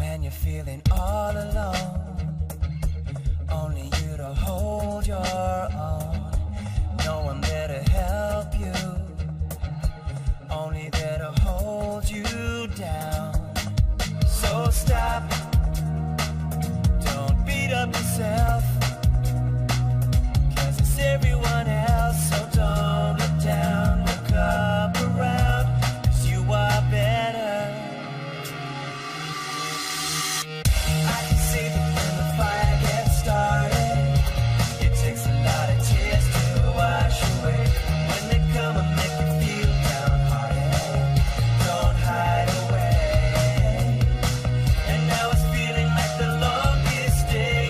when you're feeling all alone. Only you to hold your own. No one there to help you. Only there to hold you down. So stop. Don't beat up yourself. 'Cause it's everyone else. So don't look down. Look up around. 'Cause you are better. I can see that when the fire gets started, it takes a lot of tears to wash away. When they come and make you feel downhearted, don't hide away. And now it's feeling like the longest day.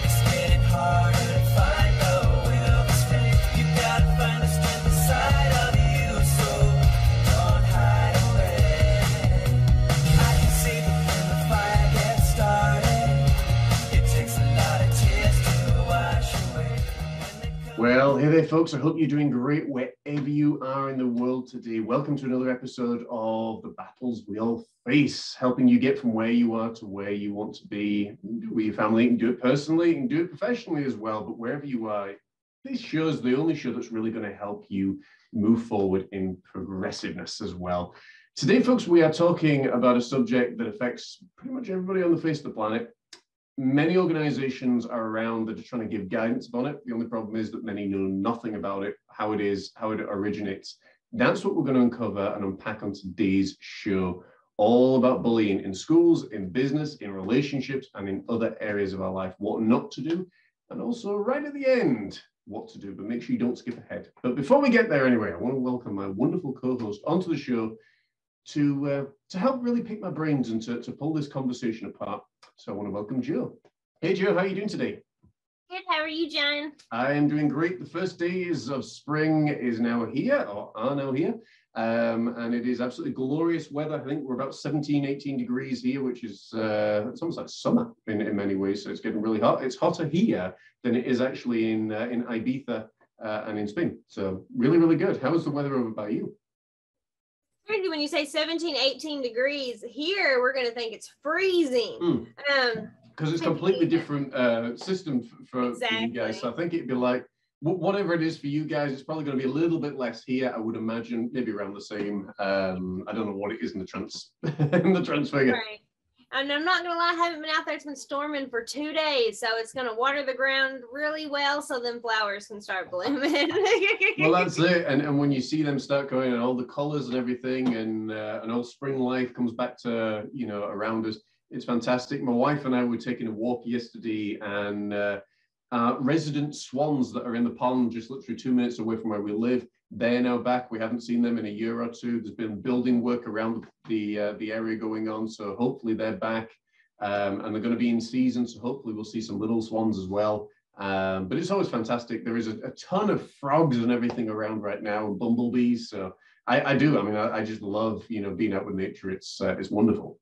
It's getting harder to find the will to stay. You gotta find the strength inside of you, so don't hide away. I can see that when the fire gets started, it takes a lot of tears to wash away. When they come. Well, hey there, folks. I hope you're doing great wherever you are in the world today. Welcome to another episode of The Battles We All Face, helping you get from where you are to where you want to be. You can do it with your family, you can do it personally, you can do it professionally as well, but wherever you are, this show is the only show that's really going to help you move forward in progressiveness as well. Today, folks, we are talking about a subject that affects pretty much everybody on the face of the planet. Many organizations are around that are trying to give guidance on it. The only problem is that many know nothing about it, how it is, how it originates. That's what we're going to uncover and unpack on today's show. All about bullying in schools, in business, in relationships, and in other areas of our life. What not to do, and also right at the end, what to do. But make sure you don't skip ahead. But before we get there anyway, I want to welcome my wonderful co-host onto the show to help really pick my brains and to pull this conversation apart. So I want to welcome Joe. Hey, Joe, how are you doing today? Good. How are you, John? I am doing great. The first days of spring is now here, or are now here. And it is absolutely glorious weather. I think we're about 17, 18 degrees here, which is it's almost like summer in many ways. So it's getting really hot. It's hotter here than it is actually in Ibiza and in Spain. So really, really good. How is the weather over by you? Crazy when you say 17, 18 degrees. Here, we're going to think it's freezing. Because it's completely different system for you guys. So I think it'd be like, whatever it is for you guys, it's probably going to be a little bit less here, I would imagine, maybe around the same. I don't know what it is in the transfigure. Right. And I'm not going to lie, I haven't been out there. It's been storming for 2 days. So it's going to water the ground really well so then flowers can start blooming. Well, that's it. And when you see them start going and all the colors and everything and all spring life comes back to, around us, it's fantastic. My wife and I were taking a walk yesterday and resident swans that are in the pond just literally 2 minutes away from where we live, they're now back. We haven't seen them in a year or two. There's been building work around the area going on, so hopefully they're back and they're going to be in season, so hopefully we'll see some little swans as well. But it's always fantastic. There is a ton of frogs and everything around right now, and bumblebees. So I just love being out with nature. It's wonderful.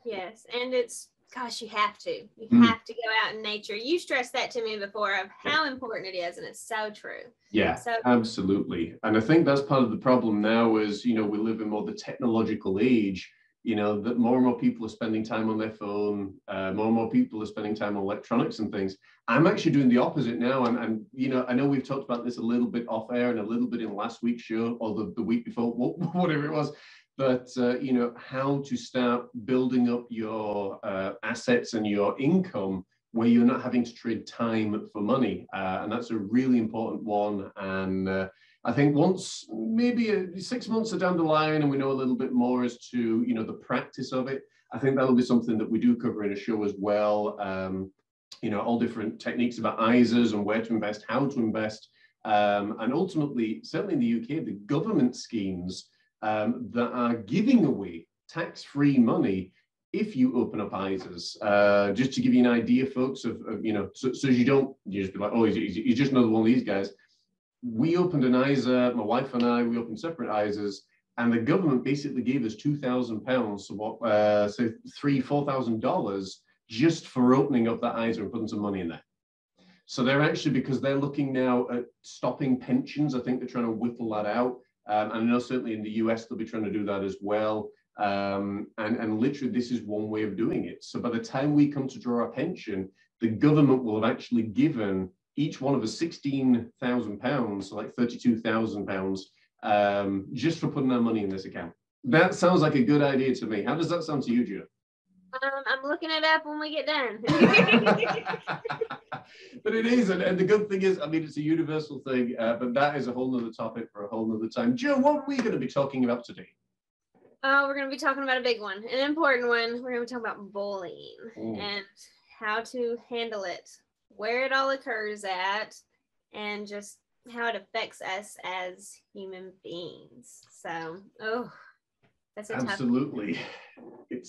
Yes, and it's, gosh, you have to have to go out in nature. You stressed that to me before of how important it is, and it's so true. Yeah, absolutely. And I think that's part of the problem now is, we live in more the technological age, that more and more people are spending time on their phone, more and more people are spending time on electronics and things. I'm actually doing the opposite now. And I know we've talked about this a little bit off air and a little bit in last week's show or the week before, whatever it was. But, how to start building up your assets and your income where you're not having to trade time for money. And that's a really important one. And I think once maybe 6 months are down the line and we know a little bit more as to, the practice of it, I think that'll be something that we do cover in a show as well. All different techniques about ISAs and where to invest, how to invest. And ultimately, certainly in the UK, the government schemes that are giving away tax-free money if you open up ISAs. Just to give you an idea, folks, of so you don't just be like, oh, he's just another one of these guys. We opened an ISA, my wife and I, we opened separate ISAs, and the government basically gave us £2,000, so what, say $3,000-4,000 just for opening up that ISA and putting some money in there. So they're actually, because they're looking now at stopping pensions, I think they're trying to whittle that out. And I know certainly in the US, they'll be trying to do that as well. And literally, this is one way of doing it. So by the time we come to draw our pension, the government will have actually given each one of us £16,000, so like £32,000, just for putting our money in this account. That sounds like a good idea to me. How does that sound to you, Joe? I'm looking it up when we get done. But it is, and the good thing is, I mean, it's a universal thing, but that is a whole nother topic for a whole nother time. Joe, what are we going to be talking about today? We're going to be talking about a big one, an important one. We're going to be talking about bullying and how to handle it, where it all occurs at, and just how it affects us as human beings. So, that's a absolutely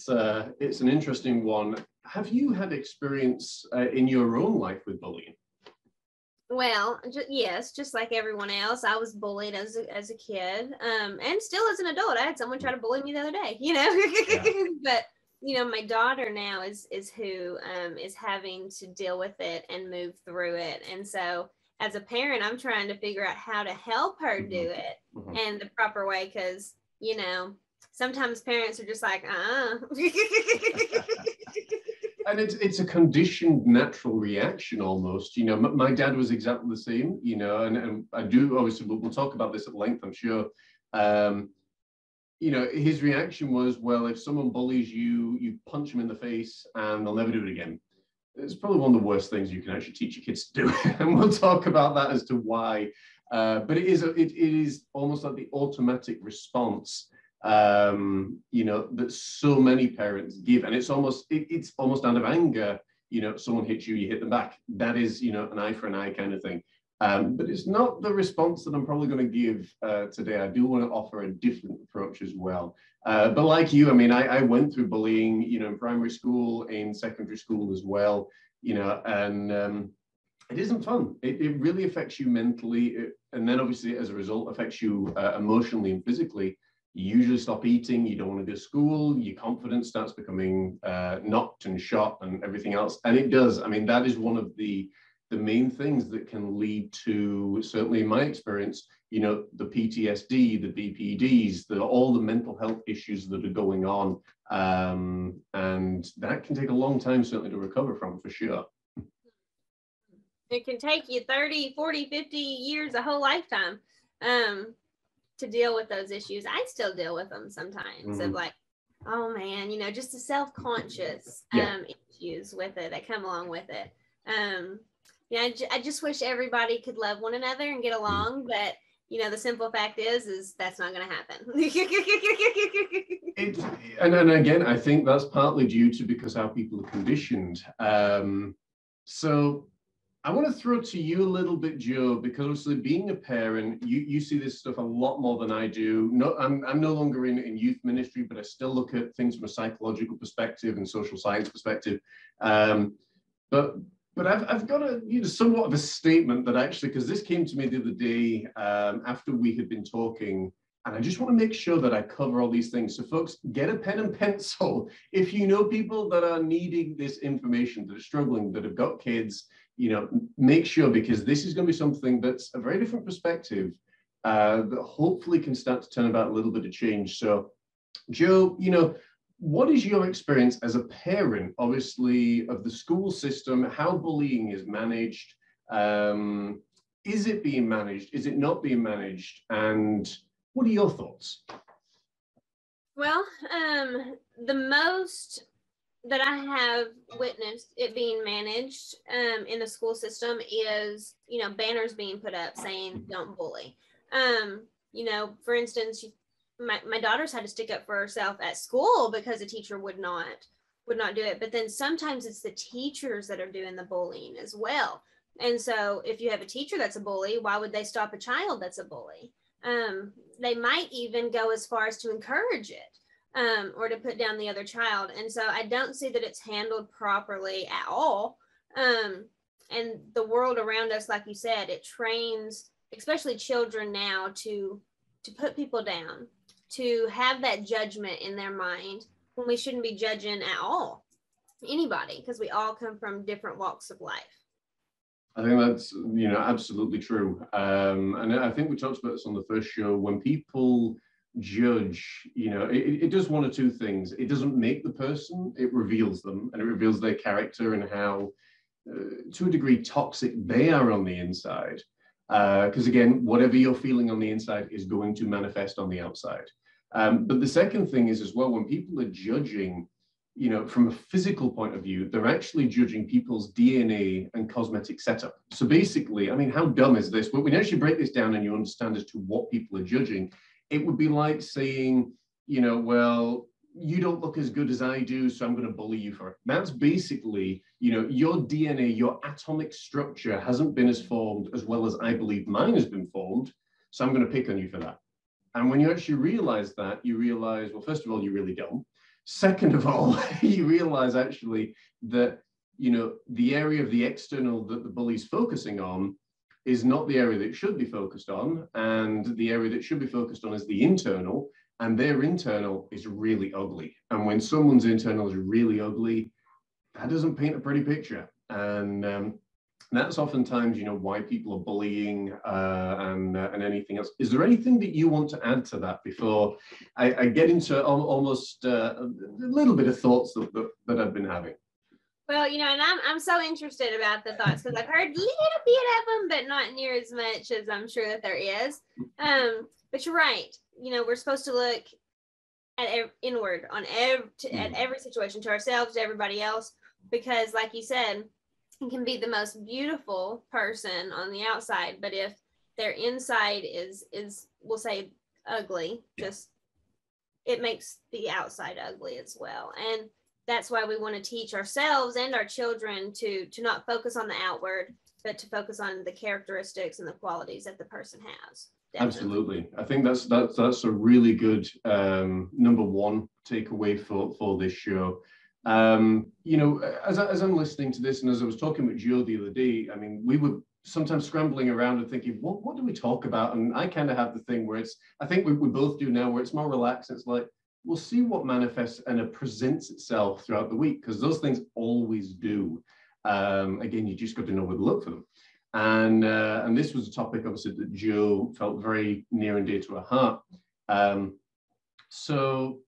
tough. It's an interesting one. Have you had experience in your own life with bullying? Well, yes, just like everyone else, I was bullied as a kid, and still as an adult. I had someone try to bully me the other day, you know. Yeah. But my daughter now is who is having to deal with it and move through it, and so as a parent, I'm trying to figure out how to help her do it in the proper way, because sometimes parents are just like, And it's a conditioned natural reaction almost. My dad was exactly the same, and I do, obviously, we'll talk about this at length, I'm sure. His reaction was, well, if someone bullies you, you punch them in the face and they'll never do it again. It's probably one of the worst things you can actually teach your kids to do. And we'll talk about that as to why. But it is almost like the automatic response that so many parents give, and it's almost out of anger. Someone hits you, you hit them back. That is, an eye for an eye kind of thing. But it's not the response that I'm probably going to give today. I do want to offer a different approach as well. But like you, I mean, I went through bullying, in primary school, in secondary school as well, and it isn't fun. It really affects you mentally, and then obviously as a result affects you emotionally and physically. You usually stop eating, you don't want to go to school, your confidence starts becoming knocked and shot and everything else. And it does. I mean, that is one of the main things that can lead to, certainly in my experience, the PTSD, the DPDs, all the mental health issues that are going on. And that can take a long time, certainly, to recover from, for sure. It can take you 30, 40, 50 years, a whole lifetime. To deal with those issues. I still deal with them sometimes of like, oh man, just the self-conscious issues with it that come along with it. I just wish everybody could love one another and get along, but the simple fact is that's not going to happen. And again, I think that's partly due to because how people are conditioned. So I want to throw to you a little bit, Joe, because obviously being a parent, you see this stuff a lot more than I do. No, I'm no longer in youth ministry, but I still look at things from a psychological perspective and social science perspective. But I've got somewhat of a statement that actually, because this came to me the other day after we had been talking, and I just want to make sure that I cover all these things. So folks, get a pen and pencil. If you know people that are needing this information, that are struggling, that have got kids, make sure, because this is going to be something that's a very different perspective that hopefully can start to turn about a little bit of change. So, Joe, what is your experience as a parent, obviously, of the school system, how bullying is managed? Is it being managed? Is it not being managed? And what are your thoughts? Well, the most that I have witnessed it being managed in the school system is, banners being put up saying don't bully. For instance, my daughter's had to stick up for herself at school because a teacher would not do it. But then sometimes it's the teachers that are doing the bullying as well. And so if you have a teacher that's a bully, why would they stop a child that's a bully? They might even go as far as to encourage it. Or to put down the other child. And so I don't see that it's handled properly at all. And the world around us, like you said, it trains, especially children now, to put people down, to have that judgment in their mind when we shouldn't be judging at all anybody, because we all come from different walks of life. I think that's, absolutely true. And I think we talked about this on the first show. When people judge, it does one or two things. It doesn't make the person, it reveals them, and it reveals their character and how, to a degree, toxic they are on the inside. Because again, whatever you're feeling on the inside is going to manifest on the outside. But the second thing is as well, when people are judging, from a physical point of view, they're actually judging people's DNA and cosmetic setup. So basically, I mean, how dumb is this? But when you actually break this down and you understand as to what people are judging, it would be like saying, well, you don't look as good as I do, so I'm going to bully you for it. That's basically, your DNA, your atomic structure hasn't been as formed as well as I believe mine has been formed, so I'm going to pick on you for that. And when you actually realize that, you realize, well, first of all, you really don't. Second of all, you realize actually that, the area of the external that the bully's focusing on is not the area that it should be focused on. And the area that should be focused on is the internal, and their internal is really ugly. And when someone's internal is really ugly, that doesn't paint a pretty picture. And that's oftentimes, why people are bullying and anything else. Is there anything that you want to add to that before I get into almost a little bit of thoughts that I've been having? Well, and I'm so interested about the thoughts because I've heard a little bit of them, but not near as much as I'm sure that there is. But you're right. We're supposed to look at inward at every situation, to ourselves, to everybody else, because like you said, it can be the most beautiful person on the outside, but if their inside is we'll say ugly, just it makes the outside ugly as well. And that's why we want to teach ourselves and our children to not focus on the outward, but to focus on the characteristics and the qualities that the person has. Definitely. Absolutely. I think that's a really good number one takeaway for this show. As I'm listening to this, and as I was talking with Joe the other day, I mean, we were sometimes scrambling around and thinking, what do we talk about? And I kind of have the thing where I think we both do now, where it's more relaxed. It's like, we'll see what manifests and it presents itself throughout the week, because those things always do. Again, you just got to know where to look for them. And this was a topic, obviously, that Joe felt very near and dear to her heart. So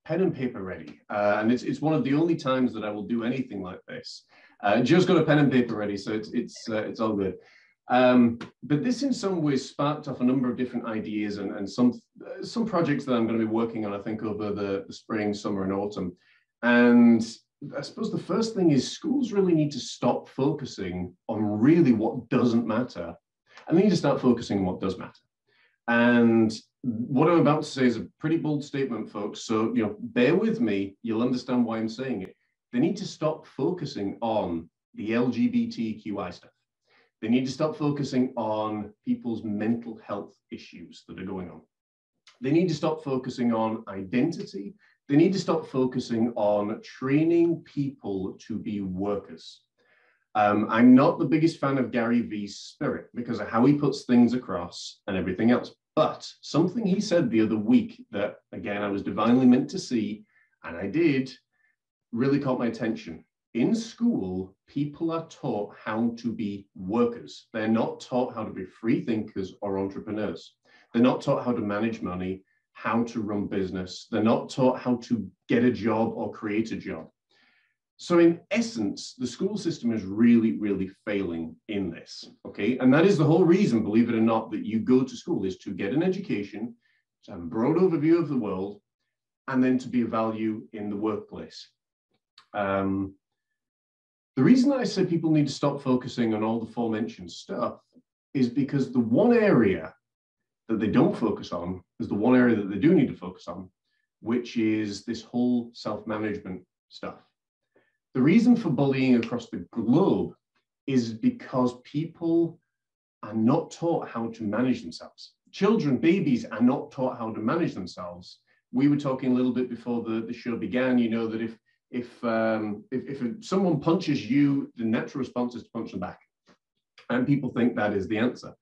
pen and paper ready. And it's one of the only times that I will do anything like this. Joe's got a pen and paper ready, so it's all good. But this in some ways sparked off a number of different ideas and some projects that I'm going to be working on, I think, over the spring, summer, and autumn. And I suppose the first thing is schools really need to stop focusing on really what doesn't matter, and they need to start focusing on what does matter. And what I'm about to say is a pretty bold statement, folks. So, bear with me. You'll understand why I'm saying it. They need to stop focusing on the LGBTQI stuff. They need to stop focusing on people's mental health issues that are going on. They need to stop focusing on identity. They need to stop focusing on training people to be workers. I'm not the biggest fan of Gary Vee's spirit because of how he puts things across and everything else. But something he said the other week that, again, I was divinely meant to see, and I did, really caught my attention. In school, people are taught how to be workers. They're not taught how to be free thinkers or entrepreneurs. They're not taught how to manage money, how to run business. They're not taught how to get a job or create a job. So in essence, the school system is really, really failing in this, okay? And that is the whole reason, believe it or not, that you go to school, is to get an education, to have a broad overview of the world, and then to be of value in the workplace. The reason that I say people need to stop focusing on all the aforementioned stuff is because the one area that they don't focus on is the one area that they do need to focus on, which is this whole self-management stuff. The reason for bullying across the globe is because people are not taught how to manage themselves. Children, babies, are not taught how to manage themselves. We were talking a little bit before the show began, that if someone punches you, the natural response is to punch them back. And people think that is the answer.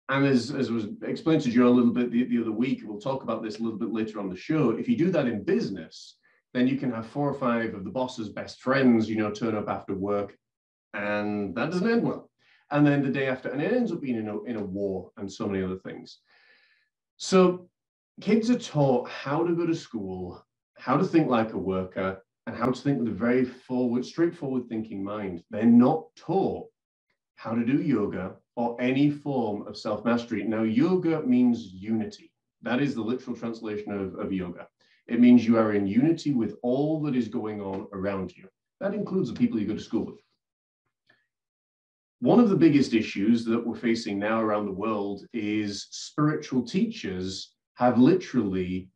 And as was explained to Joe a little bit the other week, we'll talk about this a little bit later on the show, if you do that in business, then you can have 4 or 5 of the boss's best friends, turn up after work, and that doesn't end well. And then the day after, and it ends up being in a war and so many other things. So kids are taught how to go to school, how to think like a worker, and how to think with a very straightforward thinking mind. They're not taught how to do yoga or any form of self-mastery. Now, yoga means unity. That is the literal translation of yoga. It means you are in unity with all that is going on around you. That includes the people you go to school with. One of the biggest issues that we're facing now around the world is spiritual teachers have literally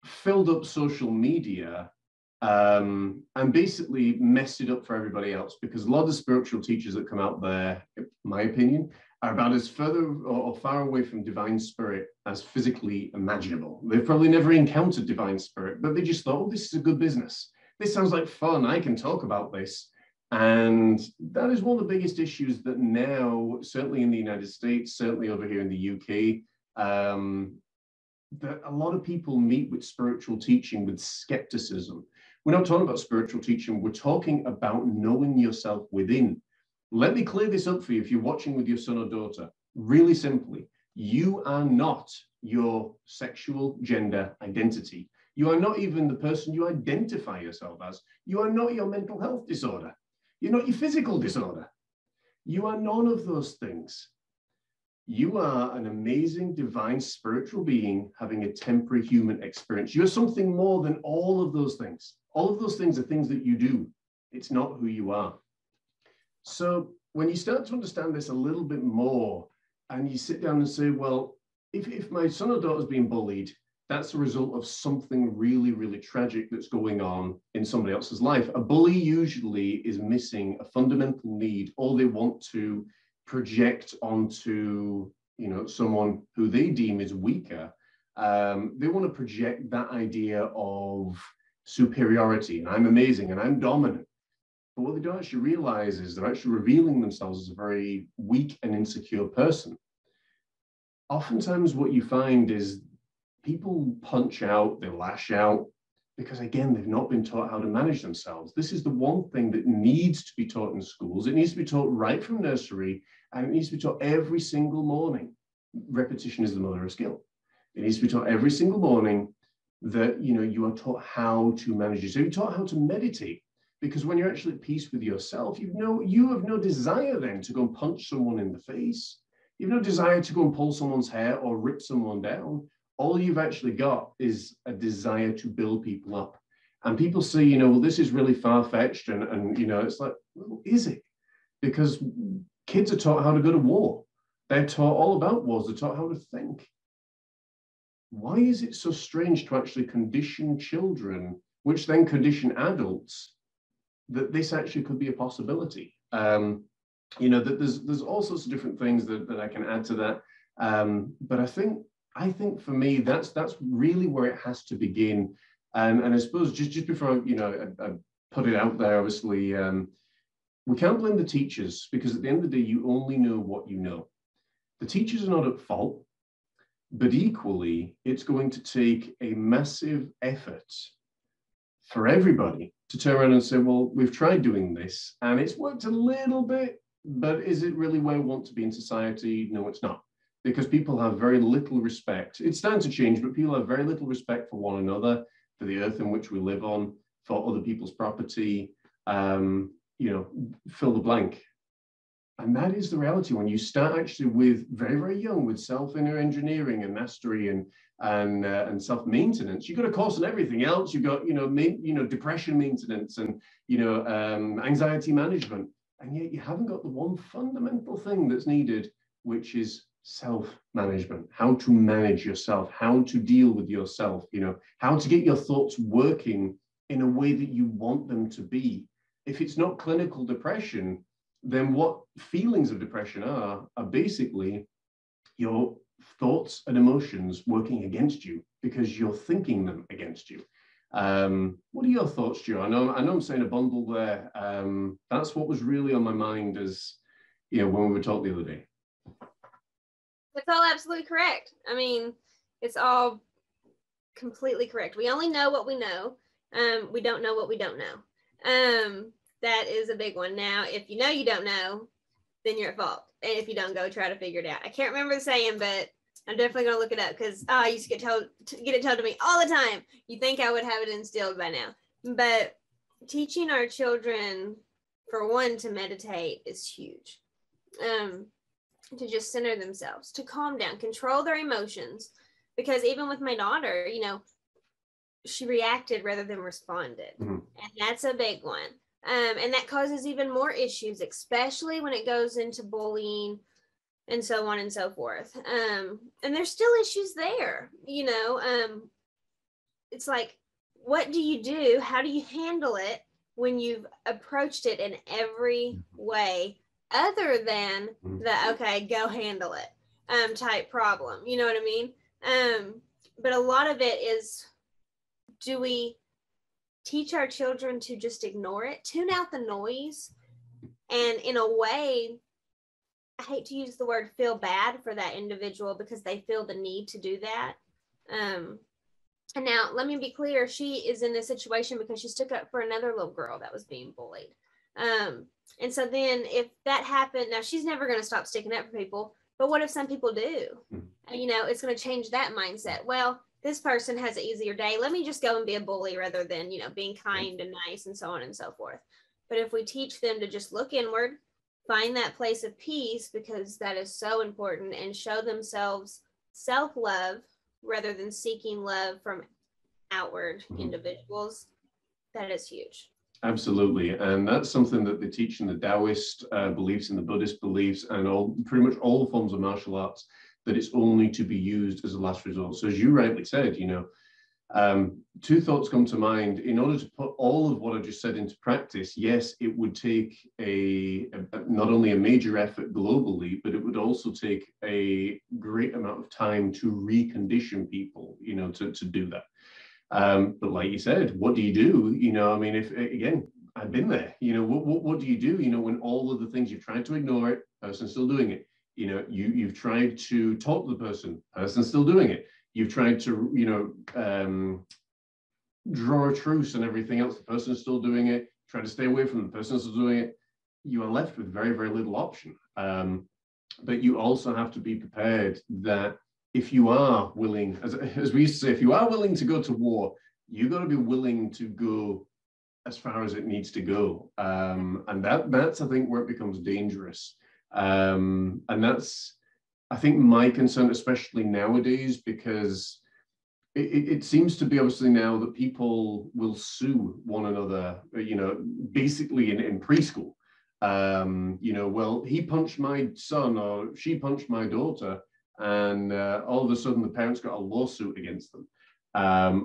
filled up social media and basically messed it up for everybody else, because a lot of the spiritual teachers that come out there, in my opinion, are about as further or far away from divine spirit as physically imaginable. They've probably never encountered divine spirit, but they just thought, oh, this is a good business. This sounds like fun. I can talk about this. And that is one of the biggest issues that now, certainly in the United States, certainly over here in the UK, that a lot of people meet with spiritual teaching with skepticism. We're not talking about spiritual teaching. We're talking about knowing yourself within. Let me clear this up for you if you're watching with your son or daughter. Really simply, you are not your sexual gender identity. You are not even the person you identify yourself as. You are not your mental health disorder. You're not your physical disorder. You are none of those things. You are an amazing, divine, spiritual being having a temporary human experience. You're something more than all of those things. All of those things are things that you do. It's not who you are. So when you start to understand this a little bit more, and you sit down and say, well, if my son or daughter is being bullied, that's a result of something really, really tragic that's going on in somebody else's life. A bully usually is missing a fundamental need, or they want to project onto, someone who they deem is weaker. They want to project that idea of superiority, and I'm amazing and I'm dominant. But what they don't actually realize is they're actually revealing themselves as a very weak and insecure person. Oftentimes what you find is people punch out, they lash out, because again, they've not been taught how to manage themselves. This is the one thing that needs to be taught in schools. It needs to be taught right from nursery, and it needs to be taught every single morning. Repetition is the mother of skill. It needs to be taught every single morning that, you are taught how to manage yourself. You're taught how to meditate, because when you're actually at peace with yourself, you have no desire then to go and punch someone in the face. You have no desire to go and pull someone's hair or rip someone down. All you've actually got is a desire to build people up. And people say, well, this is really far-fetched. And it's like, well, is it? Because kids are taught how to go to war. They're taught all about wars. They're taught how to think. Why is it so strange to actually condition children, which then condition adults, that this actually could be a possibility? That there's all sorts of different things that I can add to that. But I think for me, that's really where it has to begin. And I suppose just before I put it out there, obviously, we can't blame the teachers, because at the end of the day, you only know what you know. The teachers are not at fault, but equally, it's going to take a massive effort for everybody to turn around and say, well, we've tried doing this and it's worked a little bit, but is it really where we want to be in society? No, it's not. Because people have very little respect. It's starting to change, but people have very little respect for one another, for the earth in which we live on, for other people's property, fill the blank. And that is the reality. When you start actually with very, very young, with self-inner engineering and mastery and self-maintenance, you've got a course on everything else. You've got, depression maintenance and, anxiety management. And yet you haven't got the one fundamental thing that's needed, which is self-management, how to manage yourself, how to deal with yourself, how to get your thoughts working in a way that you want them to be. If it's not clinical depression, then what feelings of depression are basically your thoughts and emotions working against you because you're thinking them against you. What are your thoughts, Joe? I know I'm saying a bundle there. That's what was really on my mind as, when we were talking the other day. That's all absolutely correct. I mean, it's all completely correct. We only know what we know. We don't know what we don't know. That is a big one. Now, if you know you don't know, then you're at fault. And if you don't go try to figure it out. I can't remember the saying, but I'm definitely gonna look it up because I used to get it told to me all the time. You think I would have it instilled by now, but teaching our children, for one, to meditate is huge. To just center themselves, to calm down, control their emotions, because even with my daughter, you know, she reacted rather than responded, and that's a big one. And that causes even more issues, especially when it goes into bullying and so on and so forth. And there's still issues there, you know. It's like, what do you do? How do you handle it when you've approached it in every way other than the, okay, go handle it type problem? You know what I mean? But a lot of it is, do we teach our children to just ignore it, tune out the noise, and in a way, I hate to use the word feel bad for that individual because they feel the need to do that. And now let me be clear, she is in this situation because she stuck up for another little girl that was being bullied. And so then if that happened, now she's never going to stop sticking up for people, but what if some people do? You know, it's going to change that mindset. Well, this person has an easier day. Let me just go and be a bully rather than, you know, being kind and nice and so on and so forth. But if we teach them to just look inward, find that place of peace, because that is so important, and show themselves self-love rather than seeking love from outward individuals, that is huge. Absolutely. And that's something that they teach in the Taoist beliefs, in the Buddhist beliefs, and pretty much all forms of martial arts, that it's only to be used as a last resort. So as you rightly said, you know, two thoughts come to mind. In order to put all of what I just said into practice, yes, it would take not only a major effort globally, but it would also take a great amount of time to recondition people, you know, to do that. But like you said, what do you do? You know, I mean, if, again, I've been there, you know, what do you do? You know, when all of the things you've tried to ignore it, person's still doing it. You know, you've tried to talk to the person's still doing it. You've tried to, you know, draw a truce and everything else, the person's still doing it. Try to stay away from the person's still doing it. You are left with very, very little option. But you also have to be prepared that if you are willing, as we used to say, if you are willing to go to war, you've got to be willing to go as far as it needs to go. And that's, I think, where it becomes dangerous. And that's, I think, my concern, especially nowadays, because it seems to be obviously now that people will sue one another, you know, basically in preschool. You know, well, he punched my son or she punched my daughter, and all of a sudden the parents got a lawsuit against them.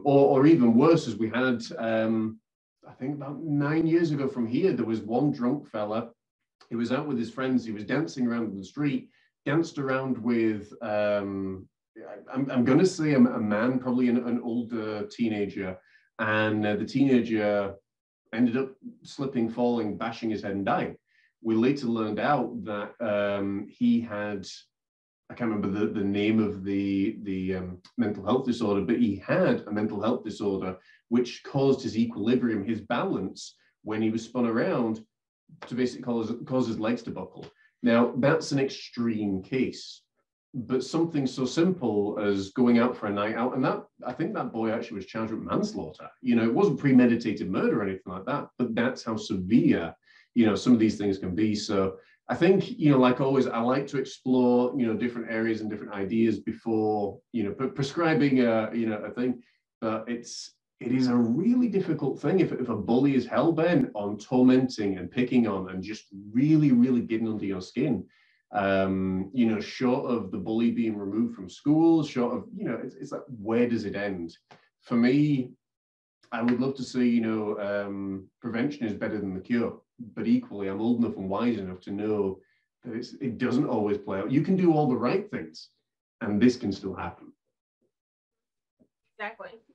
Or even worse, as we had, I think about 9 years ago from here, there was one drunk fella. He was out with his friends. He was dancing around in the street, danced around with, I'm going to say a man, probably an older teenager. And the teenager ended up slipping, falling, bashing his head and dying. We later learned out that he had, I can't remember the name of the mental health disorder, but he had a mental health disorder which caused his equilibrium, his balance, when he was spun around, to basically cause his legs to buckle. Now, that's an extreme case, but something so simple as going out for a night out, and that, I think that boy actually was charged with manslaughter. You know, it wasn't premeditated murder or anything like that, but that's how severe, you know, some of these things can be. So I think, you know, like always, I like to explore, you know, different areas and different ideas before, you know, prescribing a thing. But it is a really difficult thing if a bully is hell-bent on tormenting and picking on and just really, really getting under your skin. You know, short of the bully being removed from school, short of, you know, it's like, where does it end? For me, I would love to say, you know, prevention is better than the cure. But equally, I'm old enough and wise enough to know that it doesn't always play out. You can do all the right things, and this can still happen.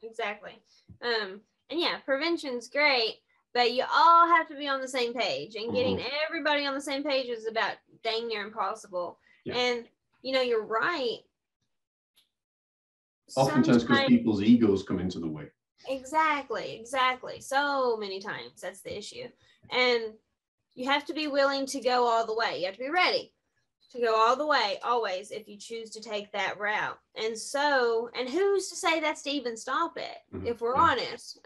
Exactly. And yeah, prevention's great, but you all have to be on the same page, and getting everybody on the same page is about dang near impossible. Yeah. And you know, you're right. Oftentimes because people's egos come into the way. Exactly. So many times that's the issue. And you have to be willing to go all the way. You have to be ready. to go all the way, always, if you choose to take that route. And so, and who's to say that's to even stop it? If we're honest,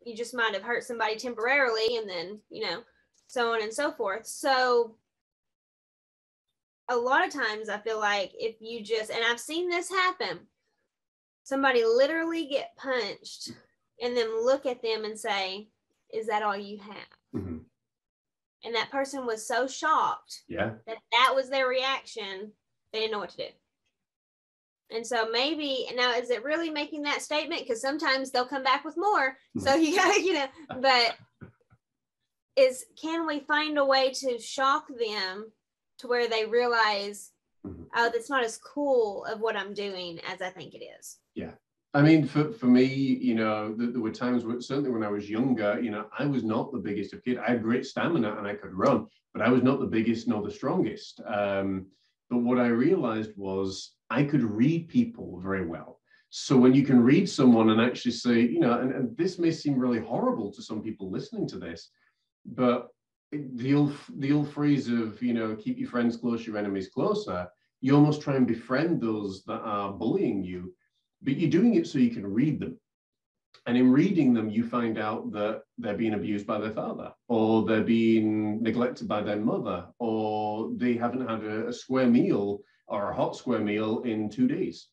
you just might have hurt somebody temporarily, and then, you know, so on and so forth. So a lot of times I feel like if you just, and I've seen this happen, somebody literally get punched and then look at them and say, is that all you have? And that person was so shocked that was their reaction, they didn't know what to do. And so maybe, now, is it really making that statement? Because sometimes they'll come back with more. So you gotta, you know, but can we find a way to shock them to where they realize, oh, that's not as cool of what I'm doing as I think it is? Yeah. I mean, for me, you know, there were times, certainly when I was younger, you know, I was not the biggest of kids. I had great stamina and I could run, but I was not the biggest nor the strongest. But what I realized was I could read people very well. So when you can read someone and actually say, you know, and this may seem really horrible to some people listening to this, but the old phrase of, you know, keep your friends close, your enemies closer, you almost try and befriend those that are bullying you. But you're doing it so you can read them. And in reading them, you find out that they're being abused by their father, or they're being neglected by their mother, or they haven't had a square meal or a hot square meal in 2 days.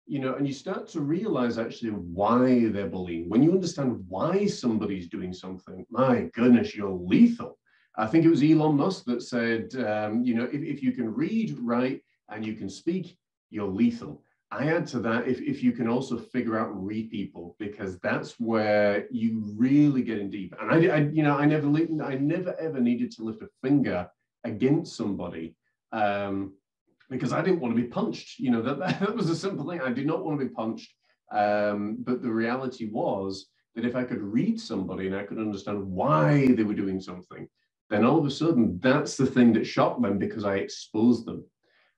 You know, and you start to realize actually why they're bullying. When you understand why somebody's doing something, my goodness, you're lethal. I think it was Elon Musk that said, you know, if you can read, write, and you can speak, you're lethal. I add to that if you can also figure out and read people, because that's where you really get in deep. And I never ever needed to lift a finger against somebody because I didn't want to be punched. You know, that was a simple thing. I did not want to be punched. But the reality was that if I could read somebody and I could understand why they were doing something, then all of a sudden that's the thing that shocked them, because I exposed them.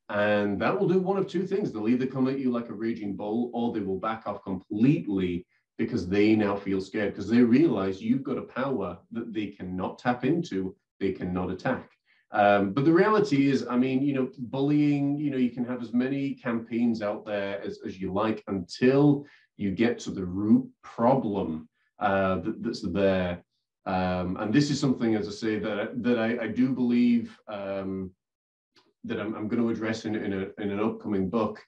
And that will do one of two things. They'll either come at you like a raging bull, or they will back off completely because they now feel scared, because they realize you've got a power that they cannot tap into, they cannot attack. But the reality is, I mean, you know, bullying, you know, you can have as many campaigns out there as you like until you get to the root problem that's there. And this is something, as I say, that I do believe that I'm going to address in an upcoming book,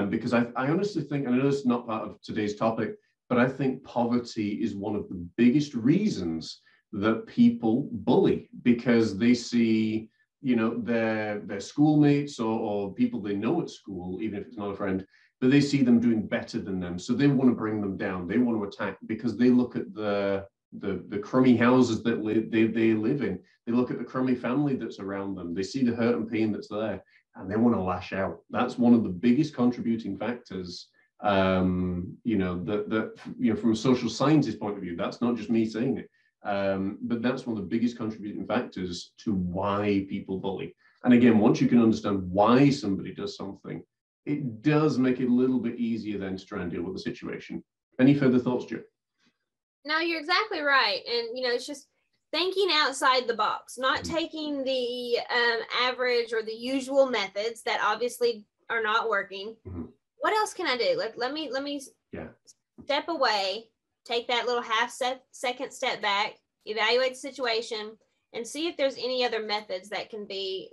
because I honestly think, and I know it's not part of today's topic, but I think poverty is one of the biggest reasons that people bully, because they see, you know, their schoolmates or people they know at school, even if it's not a friend, but they see them doing better than them. So they want to bring them down. They want to attack because they look at the crummy houses that they live in. They look at the crummy family that's around them. They see the hurt and pain that's there, and they want to lash out. That's one of the biggest contributing factors. You know, that you know, from a social sciences point of view, that's not just me saying it, but that's one of the biggest contributing factors to why people bully. And again, once you can understand why somebody does something, it does make it a little bit easier then to try and deal with the situation. Any further thoughts, Joe? No, you're exactly right. And, you know, it's just thinking outside the box, not taking the average or the usual methods that obviously are not working. What else can I do? Let me step away, take that little second step back, evaluate the situation, and see if there's any other methods that can be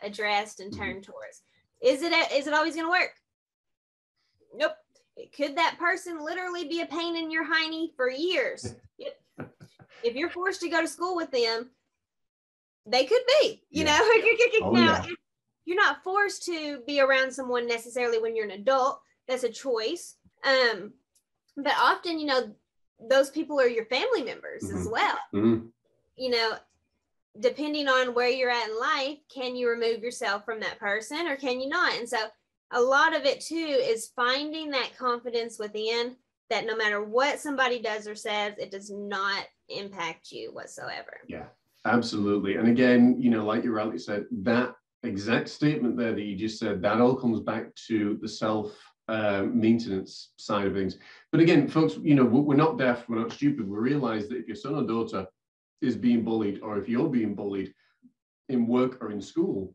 addressed and turned towards. Is it always going to work? Nope. Could that person literally be a pain in your hiney for years? If you're forced to go to school with them, they could be, you know. Now, if you're not forced to be around someone necessarily when you're an adult, that's a choice. But often, you know, those people are your family members as well. You know, depending on where you're at in life, can you remove yourself from that person or can you not? And so a lot of it too is finding that confidence within, that no matter what somebody does or says, it does not impact you whatsoever. Yeah, absolutely. And again, you know, like you rightly said, that exact statement there that you just said, that all comes back to the self maintenance side of things. But again, folks, you know, we're not deaf, we're not stupid. We realize that if your son or daughter is being bullied, or if you're being bullied in work or in school,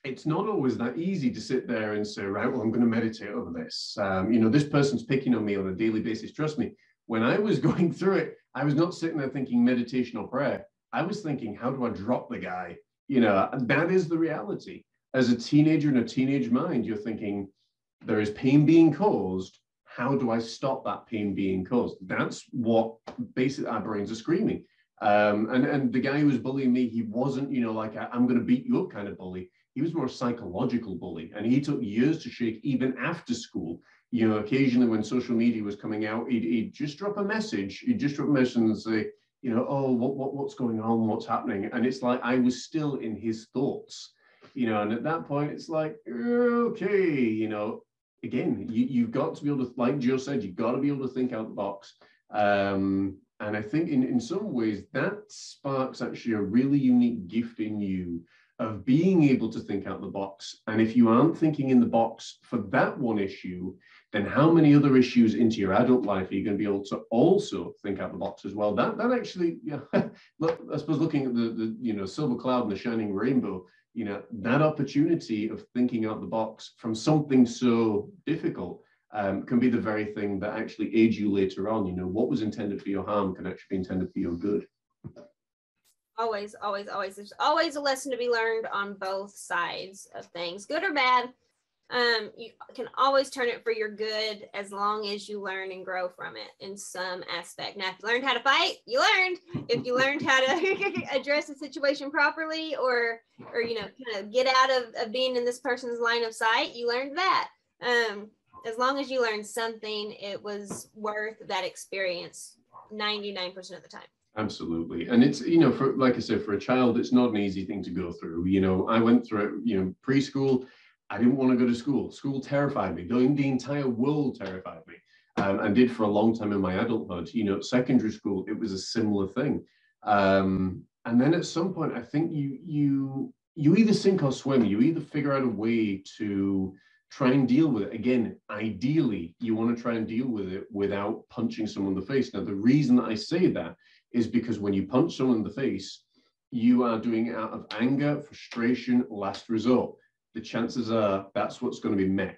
it's not always that easy to sit there and say, right, well, I'm going to meditate over this. This person's picking on me on a daily basis. Trust me, when I was going through it, I was not sitting there thinking meditation or prayer. I was thinking, how do I drop the guy? That is the reality. As a teenager in a teenage mind, you're thinking, there is pain being caused. How do I stop that pain being caused? That's what basically our brains are screaming. And the guy who was bullying me, he wasn't, like I'm going to beat you up kind of bully. He was more a psychological bully, and he took years to shake even after school. Occasionally when social media was coming out, he'd just drop a message. He'd just drop a message and say, oh, what's going on? What's happening? And it's like I was still in his thoughts, and at that point, it's like, okay, again, you've got to be able to, like Joe said, you've got to be able to think out the box. And I think in some ways that sparks actually a really unique gift in you of being able to think out the box. And if you aren't thinking in the box for that one issue, then how many other issues into your adult life are you going to be able to also think out the box as well? That actually, I suppose looking at the silver cloud and the shining rainbow, that opportunity of thinking out the box from something so difficult can be the very thing that actually aids you later on. What was intended for your harm can actually be intended for your good. Always, always, always. There's always a lesson to be learned on both sides of things, good or bad. You can always turn it for your good as long as you learn and grow from it in some aspect. Now, if you learned how to fight, you learned. If you learned how to address a situation properly or kind of get out of being in this person's line of sight, you learned that. As long as you learned something, it was worth that experience 99% of the time. Absolutely. And it's, for, like I said, for a child, it's not an easy thing to go through. I went through it, preschool. I didn't want to go to school. School terrified me. The entire world terrified me. And did for a long time in my adulthood. Secondary school, it was a similar thing. And then at some point, I think you either sink or swim. You either figure out a way to try and deal with it. Again, ideally, you want to try and deal with it without punching someone in the face. Now, the reason that I say that is because when you punch someone in the face, you are doing it out of anger, frustration, last resort. The chances are that's what's going to be met.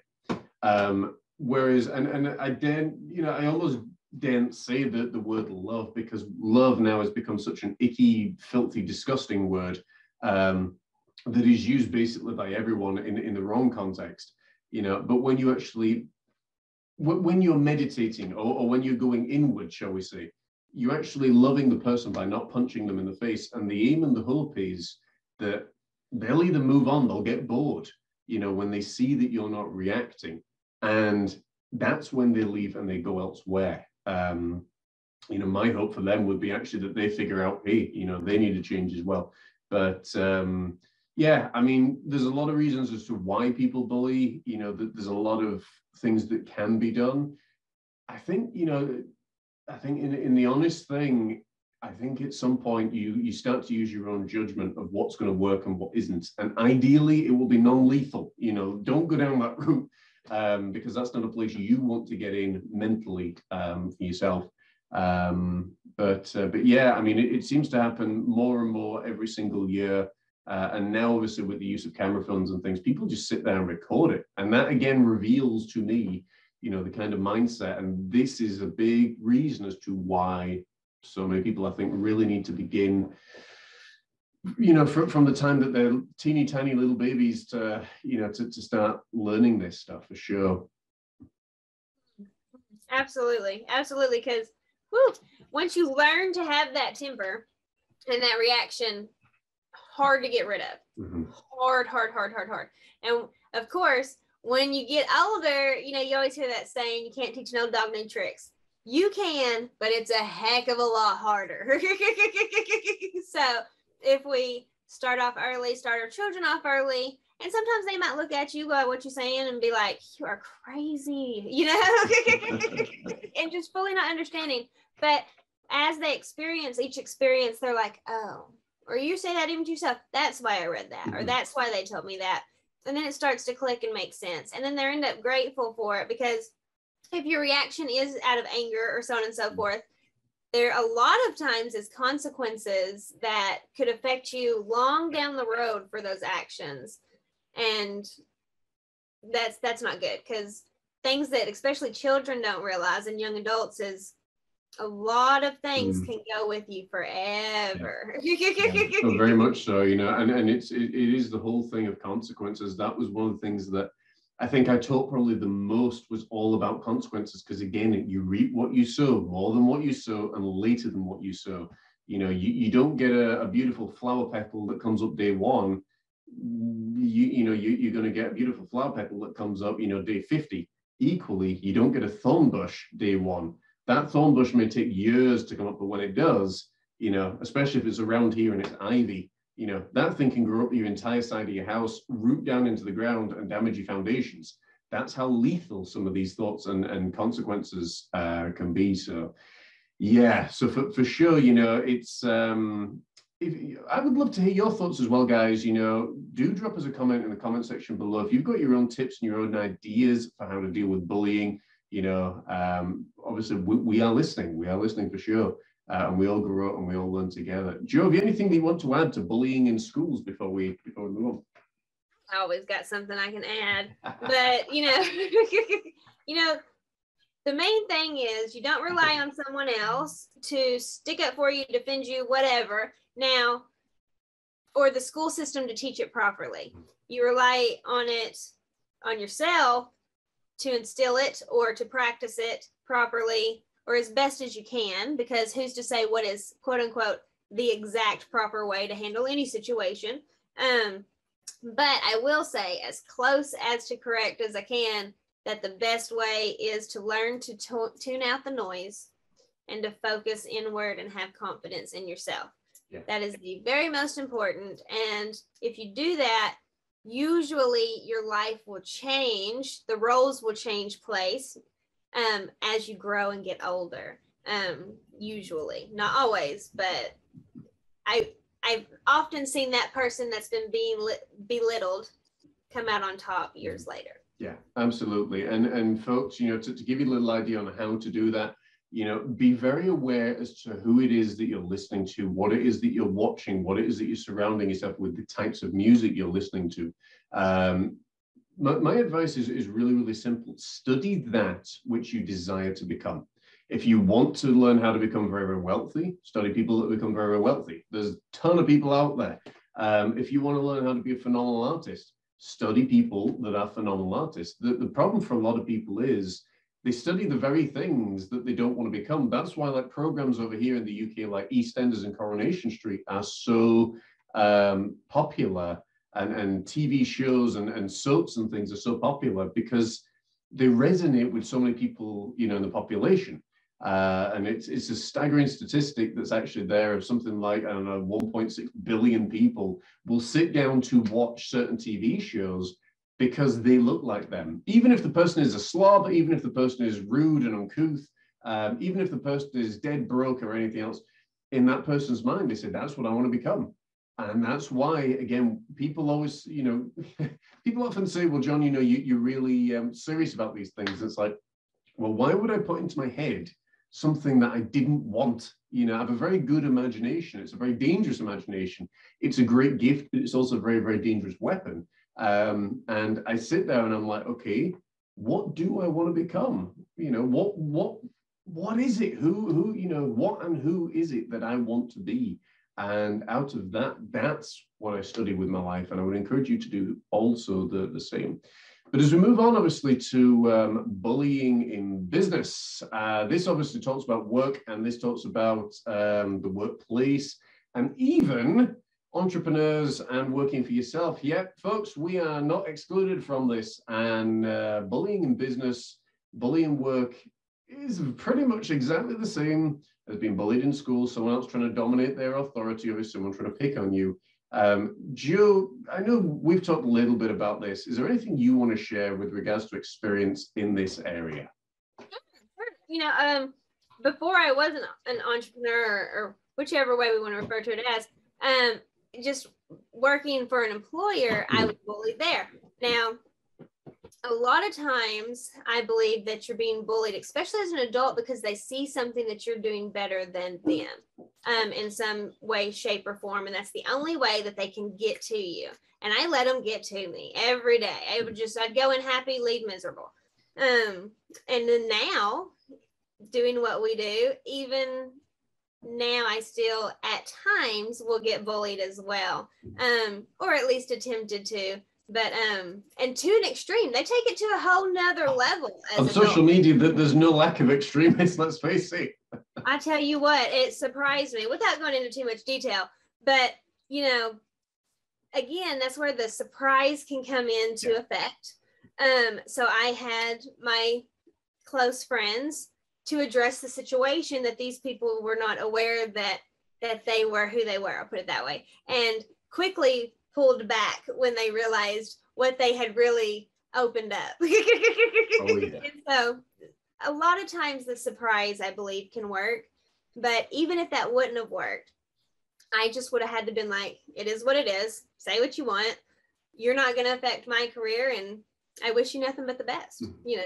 Whereas, and I almost daren't say the word love, because love now has become such an icky, filthy, disgusting word that is used basically by everyone in the wrong context. But when you actually, when you're meditating or when you're going inward, shall we say, you're actually loving the person by not punching them in the face. And the aim and the hope is that they'll either move on, they'll get bored, when they see that you're not reacting. And that's when they leave and they go elsewhere. My hope for them would be actually that they figure out, hey, they need to change as well. But there's a lot of reasons as to why people bully, there's a lot of things that can be done. I think in the honest thing, I think at some point you start to use your own judgment of what's going to work and what isn't. And ideally, it will be non-lethal. Don't go down that route because that's not a place you want to get in mentally for yourself. But yeah, it seems to happen more and more every single year. And now, obviously, with the use of camera phones and things, people just sit there and record it. And that, again, reveals to me, the kind of mindset. And this is a big reason as to why so many people, I think, really need to begin, from the time that they're teeny tiny little babies to, to start learning this stuff for sure. Absolutely. Absolutely. Because once you learn to have that temper and that reaction, hard to get rid of. Mm-hmm. Hard. And of course, when you get older, you always hear that saying, you can't teach an old dog new tricks. You can, but it's a heck of a lot harder. So if we start off early, start our children off early, and sometimes they might look at you, go, what you're saying, and be like, you are crazy, and just fully not understanding. But as they experience each experience, they're like, oh, or you say that even to yourself, that's why I read that, or that's why they told me that. And then it starts to click and make sense. And then they end up grateful for it, because if your reaction is out of anger or so on and so forth, there a lot of times is consequences that could affect you long down the road for those actions. And that's not good, because things that especially children don't realize and young adults is a lot of things can go with you forever. Oh, very much so, you know, and it is the whole thing of consequences. That was one of the things that I think I taught probably the most, was all about consequences, because again, you reap what you sow, more than what you sow and later than what you sow. You know, you don't get a beautiful flower petal that comes up day one. You're going to get a beautiful flower petal that comes up, you know, day 50. Equally, you don't get a thorn bush day one. That thorn bush may take years to come up, but when it does, you know, especially if it's around here and it's ivy, you know, that thing can grow up your entire side of your house, root down into the ground and damage your foundations. That's how lethal some of these thoughts and consequences can be. So, yeah, so for sure, you know, it's, I would love to hear your thoughts as well, guys. You know, do drop us a comment in the comment section below. If you've got your own tips and your own ideas for how to deal with bullying, you know, obviously we are listening. We are listening for sure. And we all grow up and we all learn together. Joe, have you anything that you want to add to bullying in schools before we move on? I always got something I can add, but you know, you know, the main thing is you don't rely on someone else to stick up for you, defend you, whatever. Now, or the school system to teach it properly. You rely on it, on yourself, to instill it or to practice it properly or as best as you can, because who's to say what is quote unquote the exact proper way to handle any situation. But I will say, as close as to correct as I can, that the best way is to learn to tune out the noise and to focus inward and have confidence in yourself. Yeah. That is the very most important. And if you do that, usually your life will change. The roles will change place as you grow and get older. Usually, not always, but I've often seen that person that's been being belittled come out on top years later. Yeah, absolutely. And folks, you know, to give you a little idea on how to do that, you know, be very aware as to who it is that you're listening to, what it is that you're watching, what it is that you're surrounding yourself with, the types of music you're listening to. My advice is really, really simple. Study that which you desire to become. If you want to learn how to become very, very wealthy, study people that become very, very wealthy. There's a ton of people out there. If you want to learn how to be a phenomenal artist, study people that are phenomenal artists. The problem for a lot of people is they study the very things that they don't want to become. That's why like programs over here in the UK, like EastEnders and Coronation Street, are so popular, and TV shows and soaps and things are so popular because they resonate with so many people, you know, in the population. And it's a staggering statistic that's actually there of something like, I don't know, 1.6 billion people will sit down to watch certain TV shows because they look like them. Even if the person is a slob, even if the person is rude and uncouth, even if the person is dead broke or anything else, in that person's mind, they say, that's what I want to become. And that's why, again, people always, you know, people often say, well, John, you know, you're really serious about these things. It's like, well, why would I put into my head something that I didn't want? You know, I have a very good imagination. It's a very dangerous imagination. It's a great gift, but it's also a very, very dangerous weapon. And I sit there and I'm like, okay, what do I want to become? You know, what is it? Who, you know, what and who is it that I want to be? And out of that, that's what I study with my life. And I would encourage you to do also the same. But as we move on, obviously, to bullying in business, this obviously talks about work, and this talks about the workplace, and even entrepreneurs and working for yourself. Yet, folks, we are not excluded from this. And bullying in business, bullying work is pretty much exactly the same as being bullied in school, someone else trying to dominate their authority, or someone trying to pick on you. Joe, I know we've talked a little bit about this. Is there anything you want to share with regards to experience in this area? You know, before I was an entrepreneur, or whichever way we want to refer to it as, just working for an employer, I was bullied there. Now, a lot of times I believe that you're being bullied, especially as an adult, because they see something that you're doing better than them in some way, shape, or form. And that's the only way that they can get to you. And I let them get to me every day. I'd go in happy, leave miserable. And then now, doing what we do, even now I still at times will get bullied as well, or at least attempted to. But and to an extreme, they take it to a whole nother level. On social media, there's no lack of extremists, let's face it. I tell you what, it surprised me, without going into too much detail. But, you know, again, that's where the surprise can come into effect. So I had my close friends to address the situation that these people were not aware that they were who they were, I'll put it that way, and quickly pulled back when they realized what they had really opened up. Oh, yeah. And so a lot of times the surprise, I believe, can work. But even if that wouldn't have worked, I just would have had to been like, it is what it is. Say what you want. You're not going to affect my career, and I wish you nothing but the best, you know.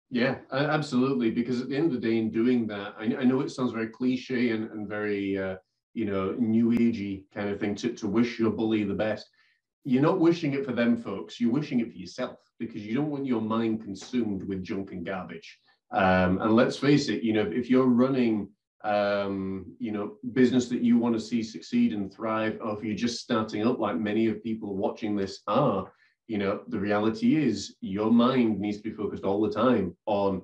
Yeah, absolutely. Because at the end of the day, in doing that, I know it sounds very cliche and very, you know, new agey kind of thing to wish your bully the best. You're not wishing it for them, folks. You're wishing it for yourself, because you don't want your mind consumed with junk and garbage. And let's face it, you know, if you're running, you know, business that you want to see succeed and thrive, or if you're just starting up, like many of people watching this are, you know, the reality is your mind needs to be focused all the time on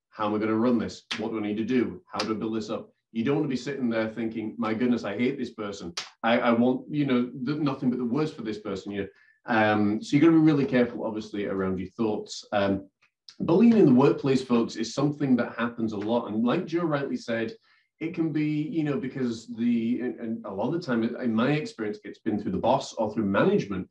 how am I going to run this? What do I need to do? How do I build this up? You don't want to be sitting there thinking, my goodness, I hate this person. I want, you know, nothing but the worst for this person. You know? So you've got to be really careful, obviously, around your thoughts. Bullying in the workplace, folks, is something that happens a lot. And like Joe rightly said, it can be, you know, because and a lot of the time, in my experience, it's been through the boss or through management,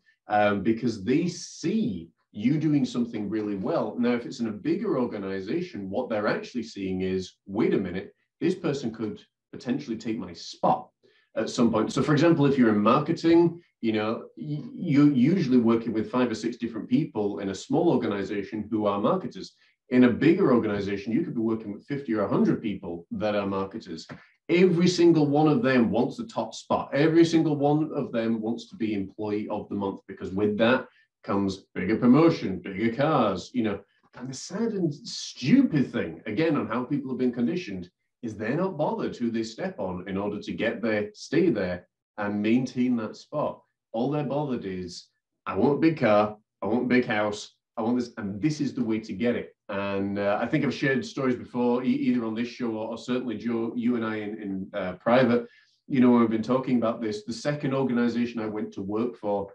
because they see you doing something really well. Now, if it's in a bigger organization, what they're actually seeing is, wait a minute, this person could potentially take my spot at some point. So for example, if you're in marketing, you know, you're usually working with 5 or 6 different people in a small organization who are marketers. In a bigger organization, you could be working with 50 or 100 people that are marketers. Every single one of them wants the top spot. Every single one of them wants to be employee of the month, because with that comes bigger promotion, bigger cars, you know. And the sad and stupid thing, again, on how people have been conditioned, is they're not bothered who they step on in order to get there, stay there, and maintain that spot. All they're bothered is, I want a big car, I want a big house, I want this, and this is the way to get it. And I think I've shared stories before, either on this show or certainly, Joe, you and I in private, you know, we've been talking about this. The second organization I went to work for,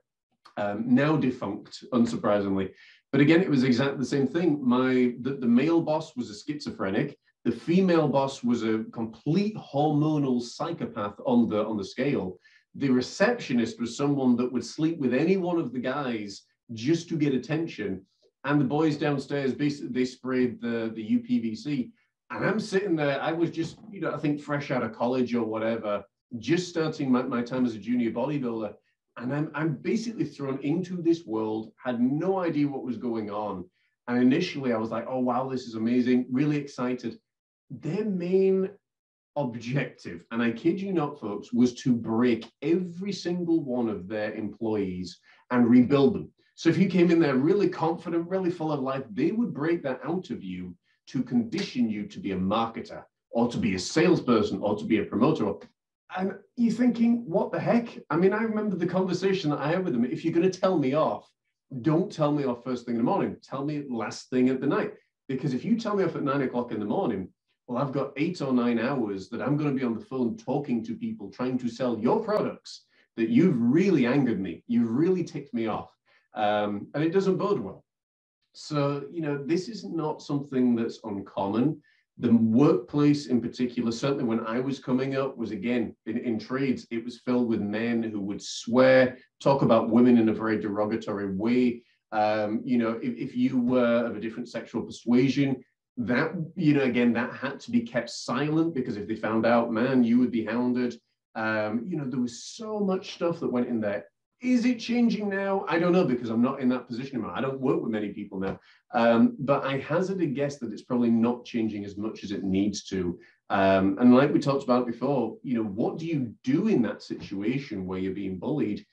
now defunct, unsurprisingly. But again, it was exactly the same thing. The male boss was a schizophrenic. The female boss was a complete hormonal psychopath on the scale. The receptionist was someone that would sleep with any one of the guys just to get attention. And the boys downstairs, basically, they sprayed the UPVC. And I'm sitting there, I was just, you know, I think fresh out of college or whatever, just starting my time as a junior bodybuilder. And I'm basically thrown into this world, had no idea what was going on. And initially I was like, oh, wow, this is amazing, really excited. Their main objective, and I kid you not, folks, was to break every single one of their employees and rebuild them. So if you came in there really confident, really full of life, they would break that out of you to condition you to be a marketer or to be a salesperson or to be a promoter. And you're thinking, what the heck? I mean, I remember the conversation that I had with them. If you're going to tell me off, don't tell me off first thing in the morning. Tell me last thing at the night. Because if you tell me off at 9 o'clock in the morning, well, I've got 8 or 9 hours that I'm going to be on the phone talking to people, trying to sell your products that you've really angered me. You've really ticked me off. And it doesn't bode well. So, you know, this is not something that's uncommon. The workplace in particular, certainly when I was coming up, was again, in trades, it was filled with men who would swear, talk about women in a very derogatory way. You know, if you were of a different sexual persuasion, that, you know, again, that had to be kept silent, because if they found out, man, you would be hounded. You know, there was so much stuff that went in there. Is it changing now? I don't know, because I'm not in that position anymore. I don't work with many people now. But I hazard a guess that it's probably not changing as much as it needs to. And like we talked about before, what do you do in that situation where you're being bullied?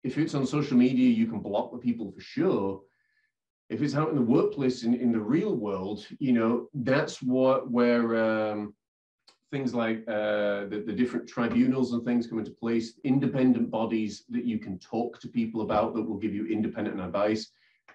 If it's on social media, you can block the people for sure. If it's out in the workplace, in the real world, that's where things like the different tribunals and things come into place, independent bodies that you can talk to people about that will give you independent advice.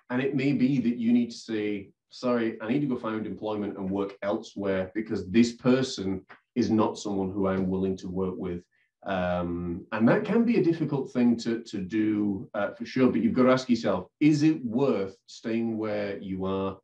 And it may be that you need to say, sorry, I need to go find employment and work elsewhere because this person is not someone who I'm willing to work with. And that can be a difficult thing to do for sure, but you've got to ask yourself, is it worth staying where you are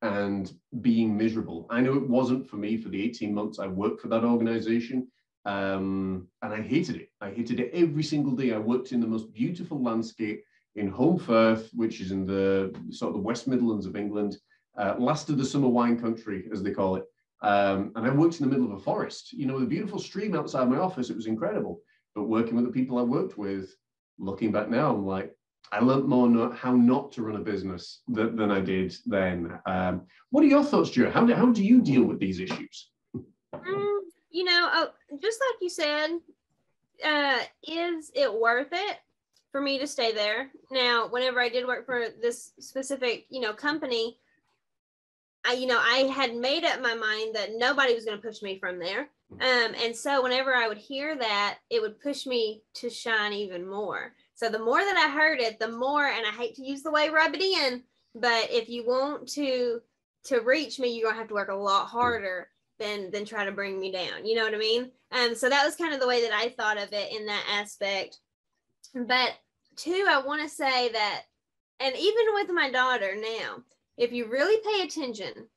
and being miserable? I know it wasn't for me for the 18 months I worked for that organization. And I hated it. I hated it every single day. I worked in the most beautiful landscape in Home Firth, which is in the sort of the West Midlands of England, last of the summer wine country, as they call it. And I worked in the middle of a forest, with a beautiful stream outside my office. It was incredible. But working with the people I worked with, looking back now, I'm like, I learned more how not to run a business than I did then. What are your thoughts, Stuart? How do you deal with these issues? Just like you said, is it worth it for me to stay there? Now, whenever I did work for this specific, company, I had made up my mind that nobody was going to push me from there. And so whenever I would hear that, it would push me to shine even more. So the more that I heard it, the more, and I hate to use the way rub it in, but if you want to reach me, you're going to have to work a lot harder than try to bring me down. You know what I mean? So that was kind of the way that I thought of it in that aspect. But two, I want to say that, and even with my daughter now, if you really pay attention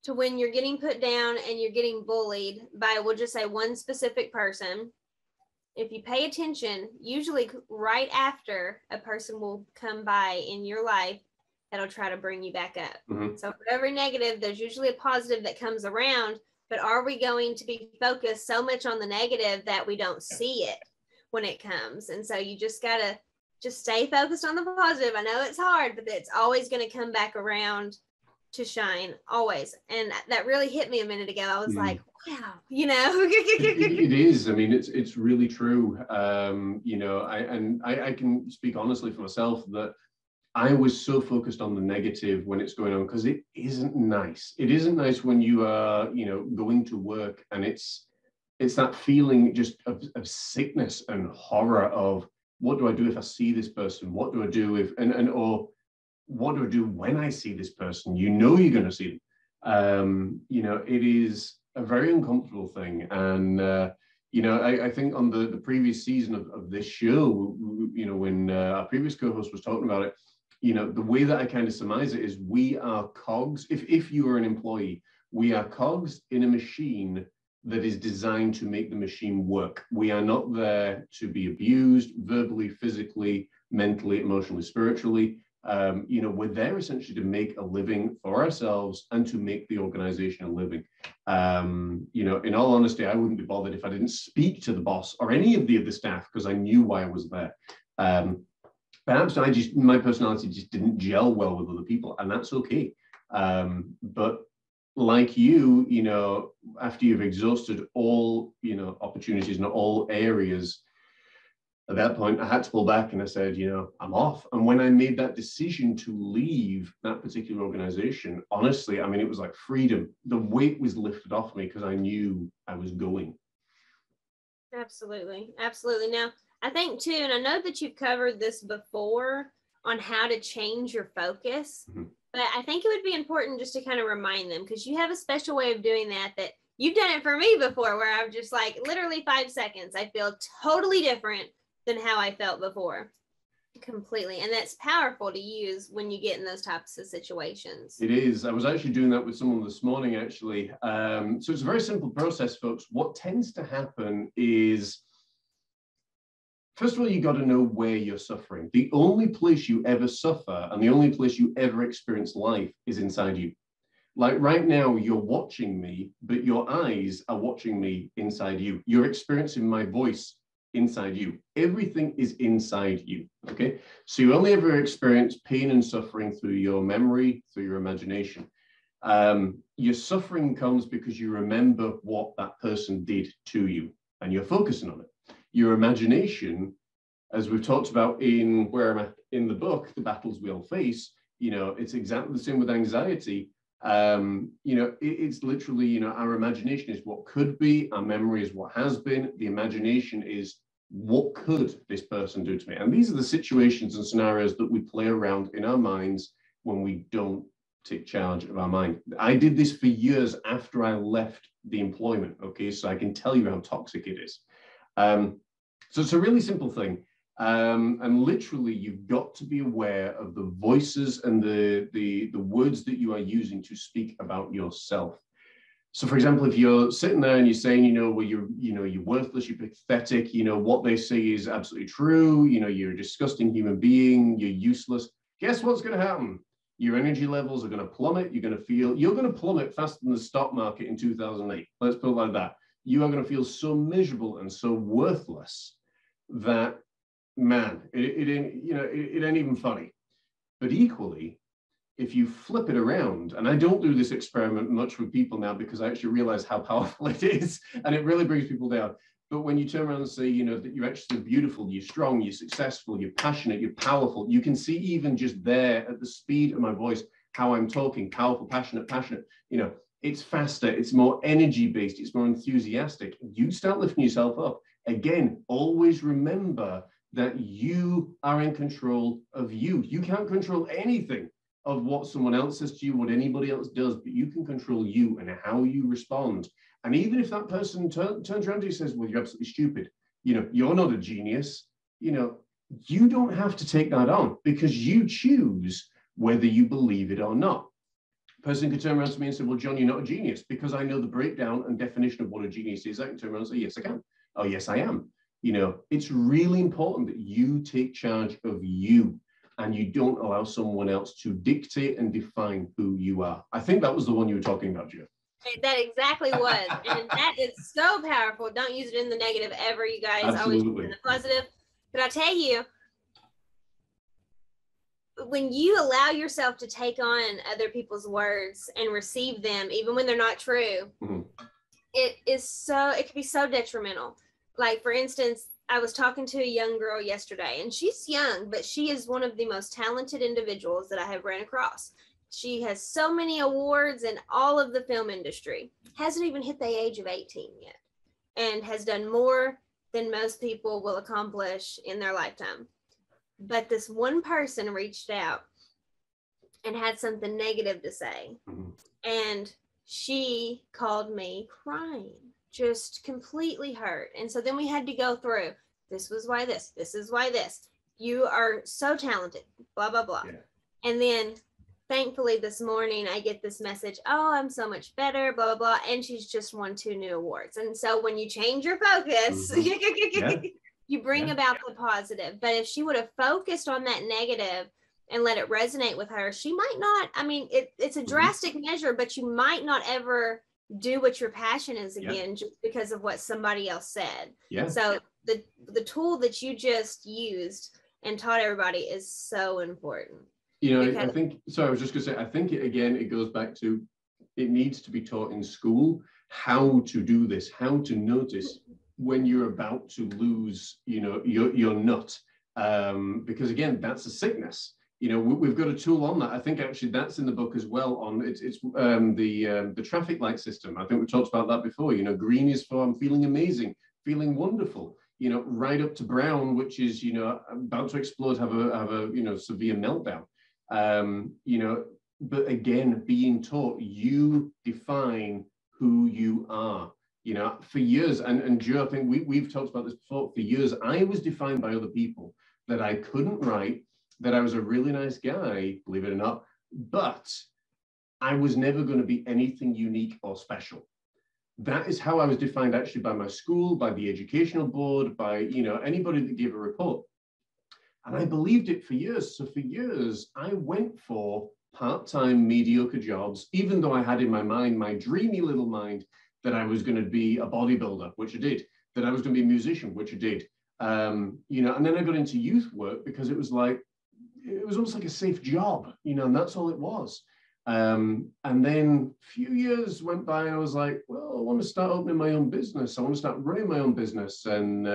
to when you're getting put down and you're getting bullied by, we'll just say, one specific person, if you pay attention, usually right after a person will come by in your life that'll try to bring you back up. Mm-hmm. So for every negative, there's usually a positive that comes around, but are we going to be focused so much on the negative that we don't see it when it comes? And so you just got to just stay focused on the positive. I know it's hard, but it's always going to come back around to shine, always. And that really hit me a minute ago. I was like, wow, it is. I mean, it's really true. I can speak honestly for myself that I was so focused on the negative when it's going on, because it isn't nice. It isn't nice when you are, going to work and it's that feeling just of sickness and horror of, what do I do if I see this person? What do I do if, or what do I do when I see this person? You're going to see them. It is a very uncomfortable thing. And, I think on the previous season of this show, when our previous co-host was talking about it, the way that I kind of surmise it is we are cogs. If you are an employee, we are cogs in a machine that is designed to make the machine work. We are not there to be abused verbally, physically, mentally, emotionally, spiritually. We're there essentially to make a living for ourselves and to make the organization a living. In all honesty, I wouldn't be bothered if I didn't speak to the boss or any of the other staff, because I knew why I was there. Perhaps my personality just didn't gel well with other people, and that's okay. But like you, after you've exhausted all, opportunities in all areas, at that point, I had to pull back and I said, I'm off. And when I made that decision to leave that particular organization, honestly, I mean, it was like freedom. The weight was lifted off me because I knew I was going. Absolutely. Absolutely. Now, I think too, and I know that you've covered this before on how to change your focus, but I think it would be important just to kind of remind them, because you have a special way of doing that you've done it for me before, where I'm just like, literally 5 seconds, I feel totally different than how I felt before. Completely. And that's powerful to use when you get in those types of situations. It is. I was actually doing that with someone this morning, actually. So it's a very simple process, folks. What tends to happen is, first of all, you got to know where you're suffering. The only place you ever suffer and the only place you ever experience life is inside you. Like right now, you're watching me, but your eyes are watching me inside you. You're experiencing my voice inside you. Everything is inside you, okay? So you only ever experience pain and suffering through your memory, through your imagination. Your suffering comes because you remember what that person did to you and you're focusing on it. Your imagination, as we've talked about in the book, The Battles We All Face, it's exactly the same with anxiety. It's literally, our imagination is what could be, our memory is what has been, the imagination is what could this person do to me? And these are the situations and scenarios that we play around in our minds when we don't take charge of our mind. I did this for years after I left the employment, okay? So I can tell you how toxic it is. So it's a really simple thing. And literally, you've got to be aware of the voices and the words that you are using to speak about yourself. So, for example, if you're sitting there and you're saying, well, you're worthless, you're pathetic, what they say is absolutely true, you're a disgusting human being, you're useless. Guess what's going to happen? Your energy levels are going to plummet. You're going to plummet faster than the stock market in 2008. Let's put it like that. You are going to feel so miserable and so worthless that, man, it ain't even funny. But equally, if you flip it around, and I don't do this experiment much with people now because I actually realize how powerful it is, and it really brings people down. But when you turn around and say, that you're actually beautiful, you're strong, you're successful, you're passionate, you're powerful, you can see even just there at the speed of my voice, how I'm talking, powerful, passionate, it's faster, it's more energy-based, it's more enthusiastic. You start lifting yourself up. Again, always remember that you are in control of you. You can't control anything of what someone else says to you, what anybody else does, but you can control you and how you respond. And even if that person turns around to you and says, well, you're absolutely stupid, you're not a genius, you don't have to take that on because you choose whether you believe it or not. A person could turn around to me and say, well, John, you're not a genius, because I know the breakdown and definition of what a genius is. I can turn around and say, yes, I can. Oh, yes, I am. It's really important that you take charge of you and you don't allow someone else to dictate and define who you are. I think that was the one you were talking about, Joe. That exactly was. And that is so powerful. Don't use it in the negative ever, you guys. Absolutely. Always use it in the positive. But I tell you, when you allow yourself to take on other people's words and receive them, even when they're not true, it can be so detrimental. Like, for instance, I was talking to a young girl yesterday, and she's young, but she is one of the most talented individuals that I have ran across. She has so many awards in all of the film industry, hasn't even hit the age of 18 yet, and has done more than most people will accomplish in their lifetime. But this one person reached out and had something negative to say, and she called me crying, just completely hurt. And so then we had to go through, this was why this is why this, you are so talented, blah, blah, blah. Yeah. And then thankfully this morning I get this message, oh, I'm so much better, blah, blah, blah. And she's just won 2 new awards. And so when you change your focus, you bring about the positive. But if she would have focused on that negative and let it resonate with her, she might not, it's a drastic measure, but you might not ever do what your passion is again, just because of what somebody else said. Yeah. So the tool that you just used and taught everybody is so important. I think, so I was just going to say, I think it goes back to, it needs to be taught in school how to do this, how to notice when you're about to lose, your nut. Because again, that's a sickness. We've got a tool on that. I think actually that's in the book as well. On it's the traffic light system. I think we talked about that before. Green is for I'm feeling amazing, feeling wonderful. Right up to brown, which is about to explode, have a severe meltdown. But again, being taught, you define who you are. For years, and Joe, I think we've talked about this before. For years, I was defined by other people that I couldn't write, that I was a really nice guy, believe it or not, but I was never going to be anything unique or special. That is how I was defined actually by my school, by the educational board, by, anybody that gave a report. And I believed it for years. So for years, I went for part-time mediocre jobs, even though I had in my mind, my dreamy little mind, that I was going to be a bodybuilder, which I did, that I was going to be a musician, which I did. You know, and then I got into youth work because it was almost like a safe job, you know, and that's all it was. And then a few years went by and I was like, well, I want to start opening my own business. I want to start running my own business. And,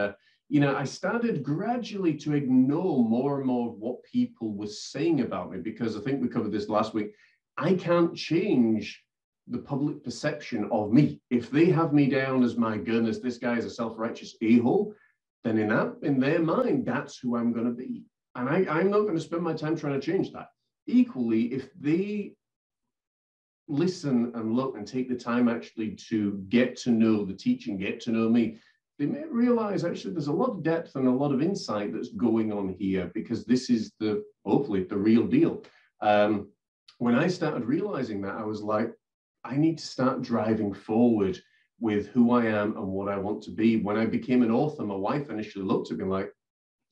you know, I started gradually to ignore more and more of what people were saying about me, because I think we covered this last week. I can't change the public perception of me. If they have me down as, my goodness, this guy is a self-righteous a-hole, then in their mind, that's who I'm going to be. And I'm not going to spend my time trying to change that. Equally, if they listen and look and take the time actually to get to know the teaching, get to know me, they may realize actually there's a lot of depth and a lot of insight that's going on here, because this is hopefully the real deal. When I started realizing that, I was like, I need to start driving forward with who I am and what I want to be. When I became an author, my wife initially looked at me like,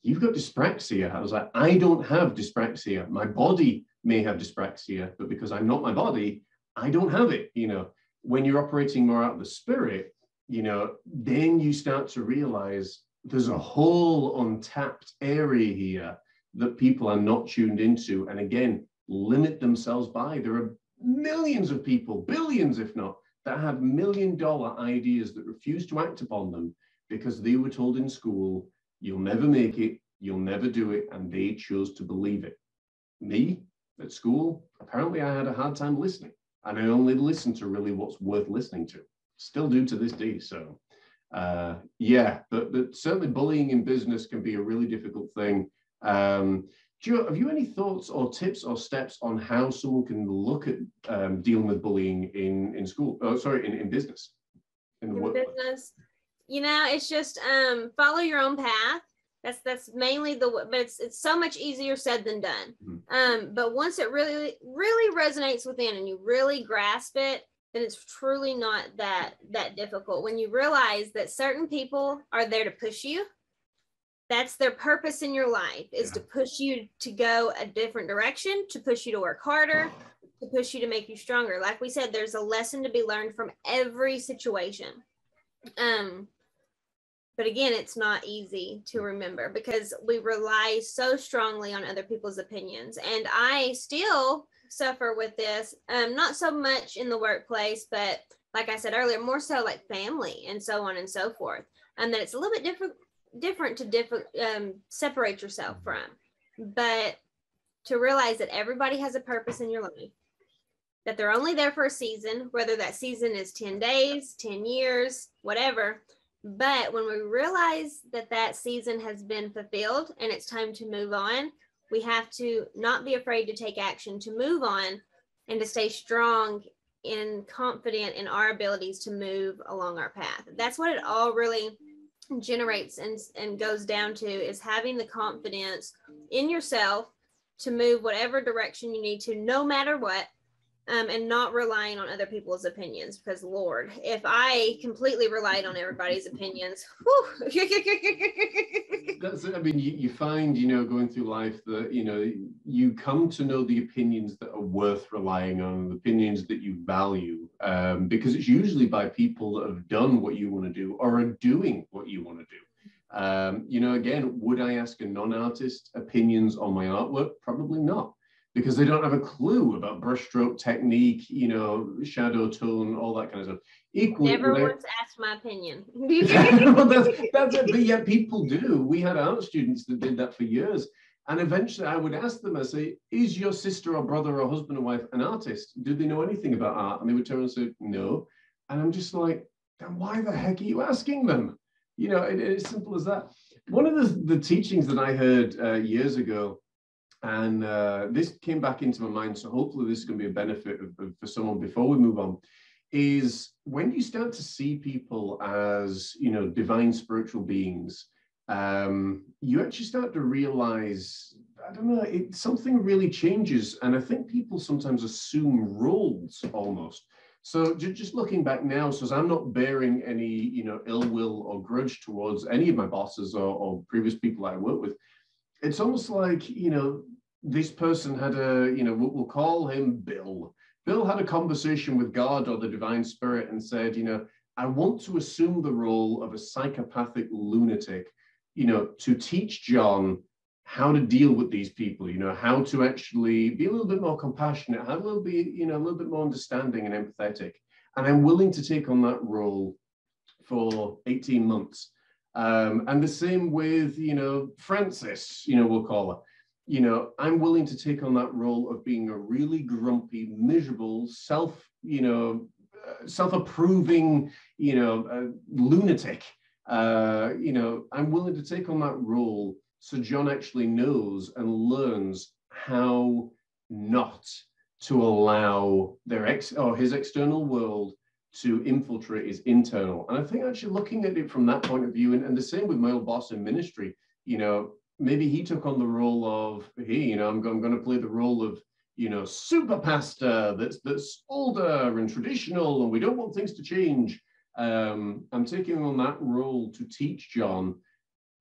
you've got dyspraxia. I was like, I don't have dyspraxia. My body may have dyspraxia, but because I'm not my body, I don't have it. You know, when you're operating more out of the spirit, you know, then you start to realize there's a whole untapped area here that people are not tuned into. And again, limit themselves by. There are millions of people, billions if not, that have $1 million ideas that refuse to act upon them because they were told in school, you'll never make it, you'll never do it, and they chose to believe it. Me, at school, apparently I had a hard time listening, and I only listened to really what's worth listening to. Still do to this day. So yeah, but certainly bullying in business can be a really difficult thing. Joe, have you any thoughts or tips or steps on how someone can look at dealing with bullying in school? Oh, sorry, in business, in the workplace? Business, you know, it's just follow your own path. That's mainly but it's so much easier said than done. Mm-hmm. But once it really resonates within and you really grasp it, then it's truly not that difficult. When you realize that certain people are there to push you, that's their purpose in your life, is to push you to go a different direction, to push you to work harder, to push you to make you stronger. Like we said, there's a lesson to be learned from every situation. But again, it's not easy to remember because we rely so strongly on other people's opinions. And I still suffer with this, not so much in the workplace, but like I said earlier, more so like family and so on and so forth. And that it's a little bit different to separate yourself from, but to realize that everybody has a purpose in your life, that they're only there for a season, whether that season is 10 days, 10 years, whatever. But when we realize that that season has been fulfilled and it's time to move on, we have to not be afraid to take action, to move on and to stay strong and confident in our abilities to move along our path. That's what it all really generates and goes down to, is having the confidence in yourself to move whatever direction you need to, no matter what, and not relying on other people's opinions, because Lord, if I completely relied on everybody's opinions, that's it. I mean, you find, you know, going through life that, you know, you come to know the opinions that are worth relying on, the opinions that you value, because it's usually by people that have done what you want to do or are doing what you want to do. You know, again, would I ask a non-artist opinions on my artwork? Probably not, because they don't have a clue about brushstroke technique, you know, shadow tone, all that kind of stuff. Equally, never once asked my opinion. Well, that's it, but yet people do. We had art students that did that for years. And eventually I would ask them, I say, is your sister or brother or husband or wife an artist? Do they know anything about art? And they would turn and say, no. And I'm just like, then why the heck are you asking them? You know, it's simple as that. One of the teachings that I heard years ago, and this came back into my mind, so hopefully this is going to be a benefit for someone before we move on, is when you start to see people as, you know, divine spiritual beings, you actually start to realize, I don't know, something really changes. And I think people sometimes assume roles almost. So just looking back now, so I'm not bearing any, you know, ill will or grudge towards any of my bosses or previous people I work with. It's almost like, you know, this person had you know, we'll call him Bill. Bill had a conversation with God or the divine spirit and said, you know, I want to assume the role of a psychopathic lunatic you know, to teach John how to deal with these people, you know, how to actually be a little bit more compassionate, how to be, you know, a little bit more understanding and empathetic. And I'm willing to take on that role for 18 months. And the same with, you know, Frances, you know, we'll call her. You know, I'm willing to take on that role of being a really grumpy, miserable, self-approving, you know, lunatic. You know, I'm willing to take on that role so John actually knows and learns how not to allow his external world to infiltrate his internal. And I think actually looking at it from that point of view, and the same with my old boss in ministry, you know, maybe he took on the role of, hey, you know, I'm going to play the role of, you know, super pastor that's older and traditional, and we don't want things to change. I'm taking on that role to teach John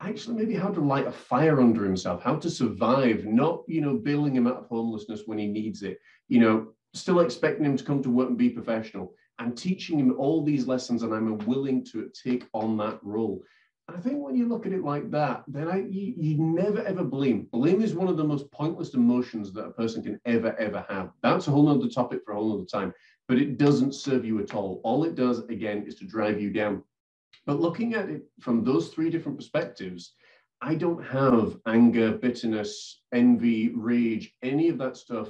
actually maybe how to light a fire under himself, how to survive, not, you know, bailing him out of homelessness when he needs it, you know, still expecting him to come to work and be professional, and teaching him all these lessons, and I'm willing to take on that role. And I think when you look at it like that, then you never ever blame. Blame is one of the most pointless emotions that a person can ever have. That's a whole nother topic for a whole nother time, but it doesn't serve you at all. All it does, again, is to drive you down. But looking at it from those three different perspectives, I don't have anger, bitterness, envy, rage, any of that stuff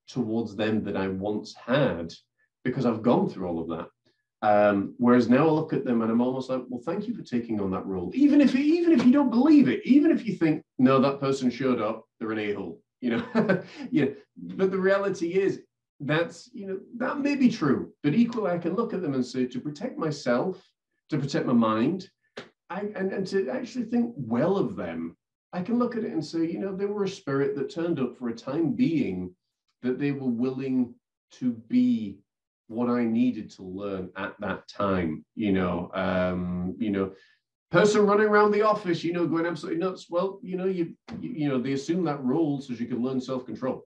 towards them that I once had, because I've gone through all of that. Whereas now I look at them and I'm almost like, well, thank you for taking on that role. Even if you don't believe it, even if you think, no, that person showed up, they're an a-hole, you know. Yeah. But the reality is that's, you know, that may be true, but equally I can look at them and say, to protect myself, to protect my mind, and to actually think well of them, I can look at it and say, you know, they were a spirit that turned up for a time being, that they were willing to be what I needed to learn at that time. You know, person running around the office, you know, going absolutely nuts. Well, you know, you know, they assume that role so you can learn self-control.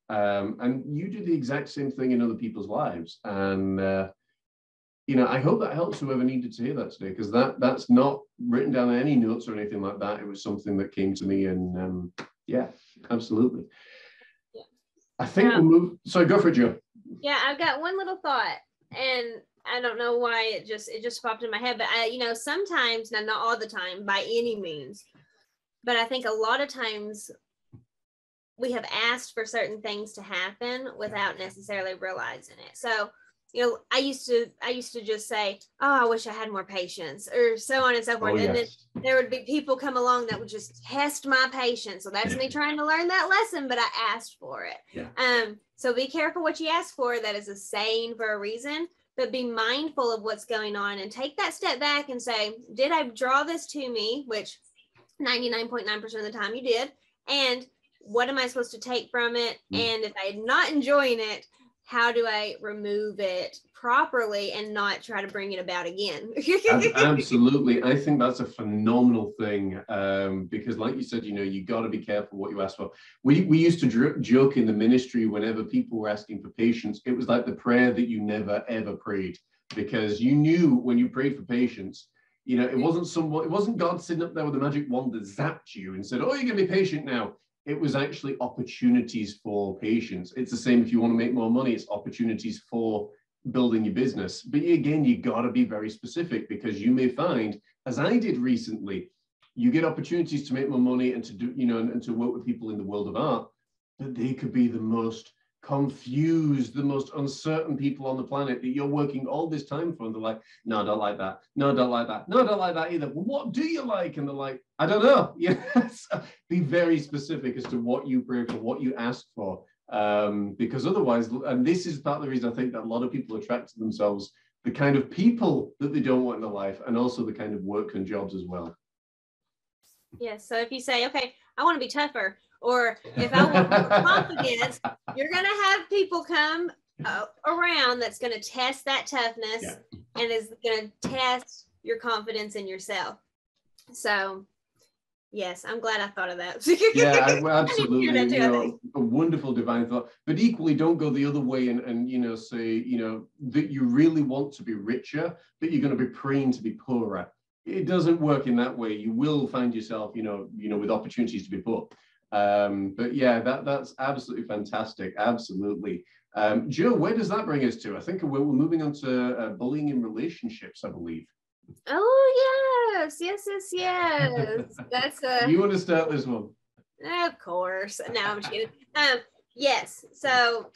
And you do the exact same thing in other people's lives. And you know, I hope that helps whoever needed to hear that today, because that's not written down in any notes or anything like that. It was something that came to me, and yeah, absolutely. Yeah. I think we'll move. So go for it, Joe. Yeah, I've got one little thought, and I don't know why it just popped in my head, but you know, sometimes, now not all the time by any means, but I think a lot of times we have asked for certain things to happen without necessarily realizing it. So, you know, I used to just say, oh, I wish I had more patience, or so on and so forth. Oh, and yes. then there would be people come along that would just test my patience. So that's me trying to learn that lesson, but I asked for it. Yeah. So be careful what you ask for. That is a saying for a reason, but be mindful of what's going on and take that step back and say, did I draw this to me? Which 99.9% of the time you did. And what am I supposed to take from it? And if I'm not enjoying it, how do I remove it properly and not try to bring it about again? Absolutely. I think that's a phenomenal thing, because like you said, you know, you got to be careful what you ask for. We used to joke in the ministry whenever people were asking for patience, it was like the prayer that you never, ever prayed, because you knew when you prayed for patience, you know, it wasn't God sitting up there with a magic wand that zapped you and said, oh, you're going to be patient now. It was actually opportunities for patience. It's the same if you want to make more money, it's opportunities for building your business. But again, you got to be very specific, because you may find, as I did recently, you get opportunities to make more money and to do, you know, and to work with people in the world of art, but they could be the most confused, the most uncertain people on the planet that you're working all this time for, and they're like, no, I don't like that. No, I don't like that. No, I don't like that either. Well, what do you like? And they're like, I don't know. Yes. Be very specific as to what you pray for, what you ask for, because otherwise, and this is part of the reason I think that a lot of people attract to themselves the kind of people that they don't want in their life, and also the kind of work and jobs as well. Yes. So if you say, okay, I want to be tougher, or if I want more confidence, you're going to have people come around that's going to test that toughness and is going to test your confidence in yourself. So, yes, I'm glad I thought of that. Yeah, absolutely. You know, a wonderful divine thought. But equally, don't go the other way and you know, say, you know, that you really want to be richer, but you're going to be praying to be poorer. it doesn't work in that way. You will find yourself, with opportunities to be put. But yeah, that's absolutely fantastic. Absolutely. Joe, where does that bring us to? I think we're moving on to bullying in relationships, I believe. Oh, yes. That's You want to start this one? of course. No, I'm just kidding. Yes. So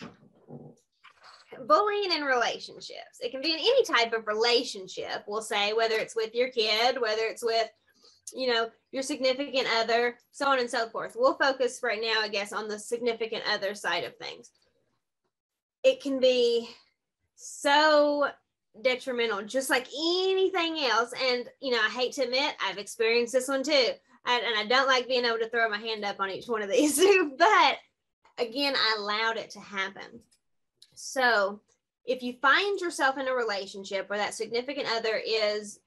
bullying in relationships. It can be in any type of relationship, we'll say, whether it's with your kid, whether it's with, your significant other, so on and so forth. We'll focus right now, I guess, on the significant other side of things. It can be so detrimental, just like anything else. And, I hate to admit, I've experienced this one too. And I don't like being able to throw my hand up on each one of these, but again, I allowed it to happen. So if you find yourself in a relationship where that significant other is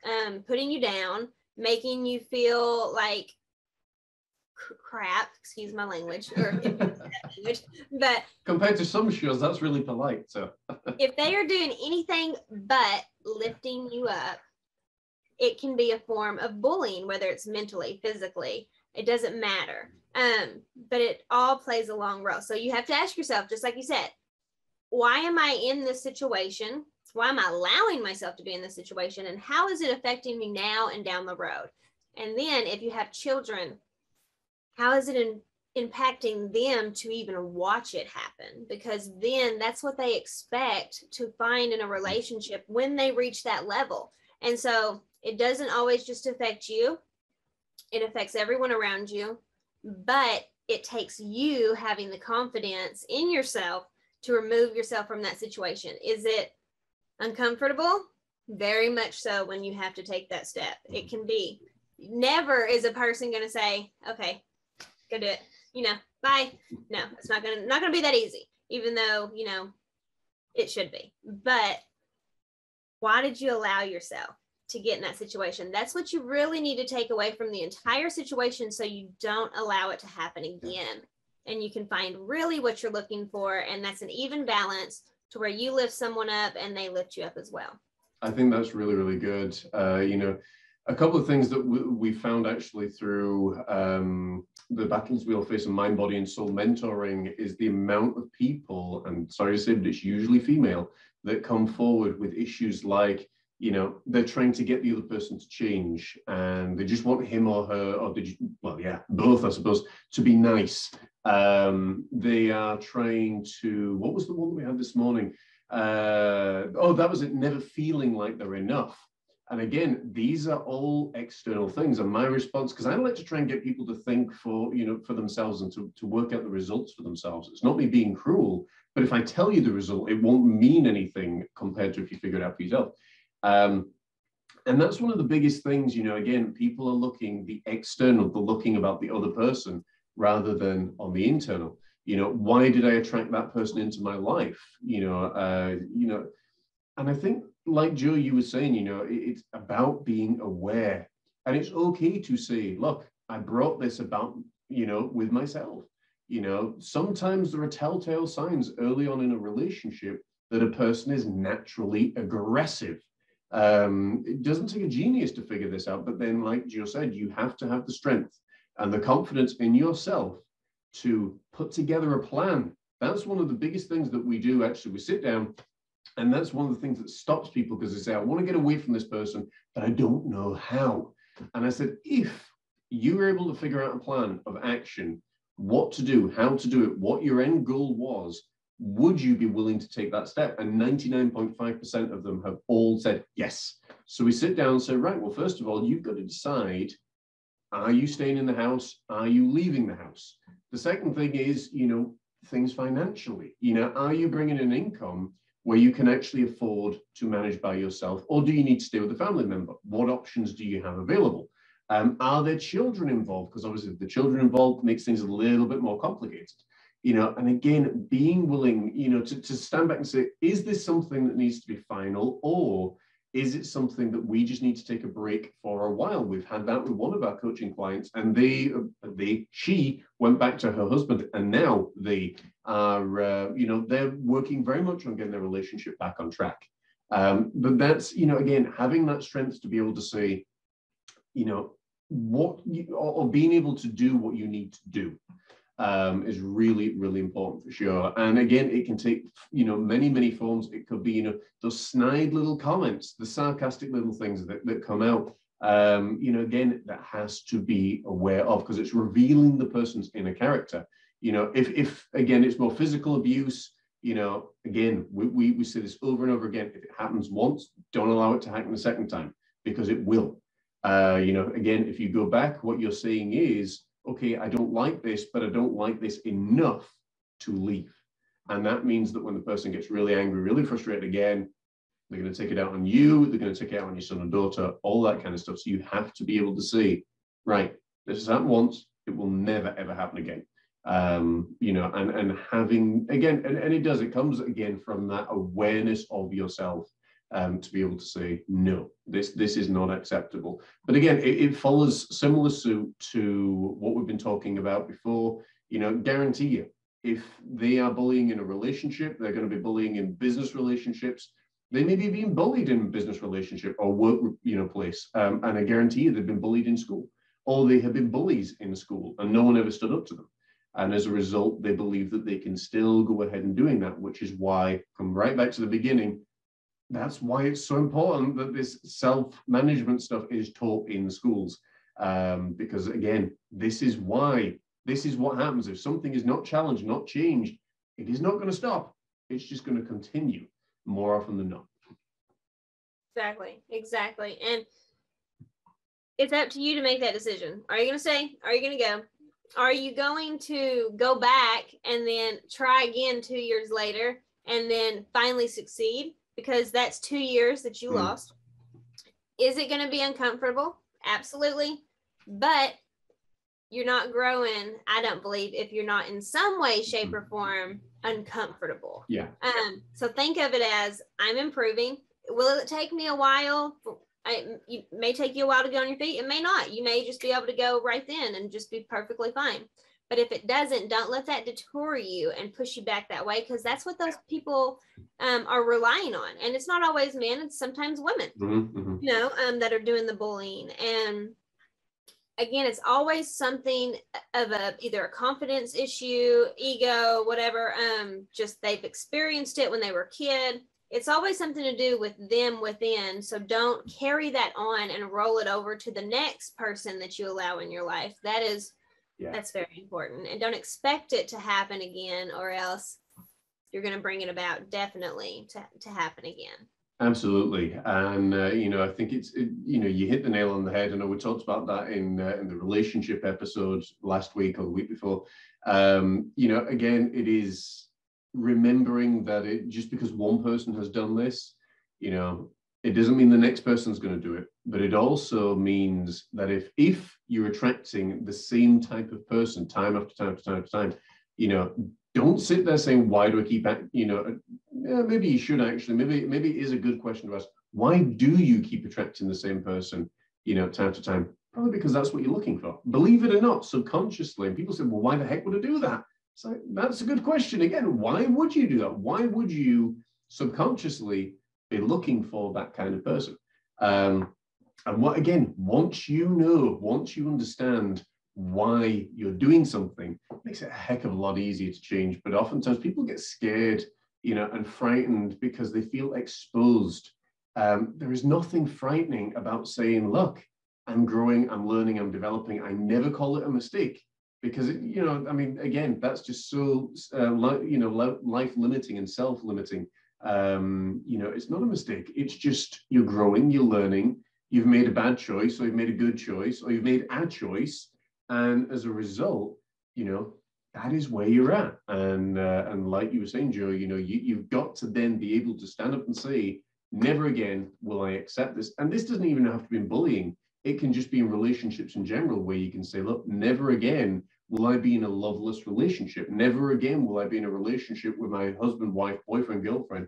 putting you down, making you feel like crap, excuse my language, but compared to some shows, that's really polite. So if they are doing anything but lifting you up, it can be a form of bullying, whether it's mentally, physically, it doesn't matter. But it all plays a long role. So you have to ask yourself, just like you said, why am I in this situation? Why am I allowing myself to be in this situation? And how is it affecting me now and down the road? And then if you have children, how is it impacting them to even watch it happen? Because then that's what they expect to find in a relationship when they reach that level. And so it doesn't always just affect you. It affects everyone around you, but it takes you having the confidence in yourself to remove yourself from that situation. Is it uncomfortable? Very much so when you have to take that step. It can be. Never is a person going to say, okay, go do it, bye. No, it's not going to be that easy, even though, it should be. But why did you allow yourself to get in that situation? That's what you really need to take away from the entire situation, so you don't allow it to happen again. And you can find really what you're looking for. And that's an even balance to where you lift someone up and they lift you up as well. I think that's really, really good. A couple of things that we found actually through the battles we all face in mind, body and soul mentoring is the amount of people, and sorry to say, but it's usually female, that come forward with issues like, they're trying to get the other person to change and they just want him or her, or both, I suppose, to be nice. They are trying to, what was the one that we had this morning? That was it, never feeling like they're enough. And again, these are all external things. And my response, because I like to try and get people to think for themselves and to work out the results for themselves. It's not me being cruel, but if I tell you the result, it won't mean anything compared to if you figure it out for yourself. And that's one of the biggest things, again, people are looking the external, they're looking about the other person rather than on the internal. Why did I attract that person into my life? And I think, like Joe, you were saying, it's about being aware. And it's okay to say, look, I brought this about, with myself. Sometimes there are telltale signs early on in a relationship that a person is naturally aggressive. It doesn't take a genius to figure this out, but then, like Joe said, you have to have the strength and the confidence in yourself to put together a plan. That's one of the biggest things that we do. Actually, we sit down, and that's one of the things that stops people, because they say, I want to get away from this person, but I don't know how. And I said, if you were able to figure out a plan of action, what to do, how to do it, what your end goal was, would you be willing to take that step? And 99.5% of them have all said yes. So we sit down and say, right, well, first of all, you've got to decide, are you staying in the house? Are you leaving the house? The second thing is, things financially. Are you bringing an income where you can actually afford to manage by yourself, or do you need to stay with a family member? What options do you have available? Are there children involved? Because obviously the children involved makes things a little bit more complicated. And again, being willing, to stand back and say, is this something that needs to be final, or is it something that we just need to take a break for a while? We've had that with one of our coaching clients, and she went back to her husband, and now they are, they're working very much on getting their relationship back on track. But that's, again, having that strength to be able to say, you know, or being able to do what you need to do is really, really important for sure. And again, it can take, you know, many, many forms. It could be, you know, those snide little comments, the sarcastic little things that come out. You know, again, that has to be aware of, because it's revealing the person's inner character. You know, if again, it's more physical abuse, you know, again, we say this over and over again. If it happens once, don't allow it to happen a second time, because it will. You know, again, if you go back, what you're saying is, okay, I don't like this, but I don't like this enough to leave. And that means that when the person gets really angry, really frustrated again, they're going to take it out on you, they're going to take it out on your son and daughter, all that kind of stuff. So you have to be able to say, right, this has happened once, it will never, ever happen again. You know, and having, again, and it comes again from that awareness of yourself, to be able to say, no, this is not acceptable. But again, it follows similar suit to what we've been talking about before. You know, guarantee you, if they are bullying in a relationship, they're going to be bullying in business relationships. They may be being bullied in a business relationship or work, you know, place. And I guarantee you they've been bullied in school, or they have been bullies in school and no one ever stood up to them. And as a result, they believe that they can still go ahead and doing that, which is why, come right back to the beginning, that's why it's so important that this self-management stuff is taught in schools. Because again, this is what happens. If something is not challenged, not changed, it is not going to stop. It's just going to continue more often than not. Exactly. And it's up to you to make that decision. Are you going to stay? Are you going to go? Are you going to go back and then try again 2 years later and then finally succeed? Because that's 2 years that you lost. Is it going to be uncomfortable? Absolutely. But you're not growing, I don't believe, if you're not in some way, shape, or form uncomfortable. Yeah. So think of it as, I'm improving. Will it take me a while? It may take you a while to get on your feet. It may not. You may just be able to go right then and just be perfectly fine. But if it doesn't, don't let that deter you and push you back that way, because that's what those people are relying on. And it's not always men, it's sometimes women, you know, that are doing the bullying. And again, it's always something of either a confidence issue, ego, whatever. Just they've experienced it when they were a kid. It's always something to do with them within. So don't carry that on and roll it over to the next person that you allow in your life. That's very important. And don't expect it to happen again, or else you're going to bring it about definitely to happen again. Absolutely. And, you know, I think you know, you hit the nail on the head. I know we talked about that in the relationship episode last week or the week before. You know, again, it is remembering that just because one person has done this, you know, it doesn't mean the next person's going to do it, but it also means that if you're attracting the same type of person time after time after time after time, you know, don't sit there saying, why do I keep, you know, maybe you should actually, maybe it is a good question to ask. Why do you keep attracting the same person, you know, time to time? Probably because that's what you're looking for. Believe it or not, subconsciously. And people say, well, why the heck would I do that? So that's a good question. Again, why would you do that? Why would you subconsciously be looking for that kind of person? And what, again, once you understand why you're doing something, it makes it a heck of a lot easier to change. But oftentimes people get scared, you know, and frightened because they feel exposed. There is nothing frightening about saying, look, I'm growing, I'm learning, I'm developing. I never call it a mistake, because, you know, I mean, again, that's just so, you know, life limiting and self-limiting. You know, it's not a mistake. It's just you're growing, you're learning, you've made a bad choice, or you've made a good choice, or you've made a choice. And as a result, you know, that is where you're at. And like you were saying, Joe, you know, you've got to then be able to stand up and say, never again will I accept this. And this doesn't even have to be in bullying. It can just be in relationships in general, where you can say, look, never again will I be in a loveless relationship. Never again will I be in a relationship with my husband, wife, boyfriend, girlfriend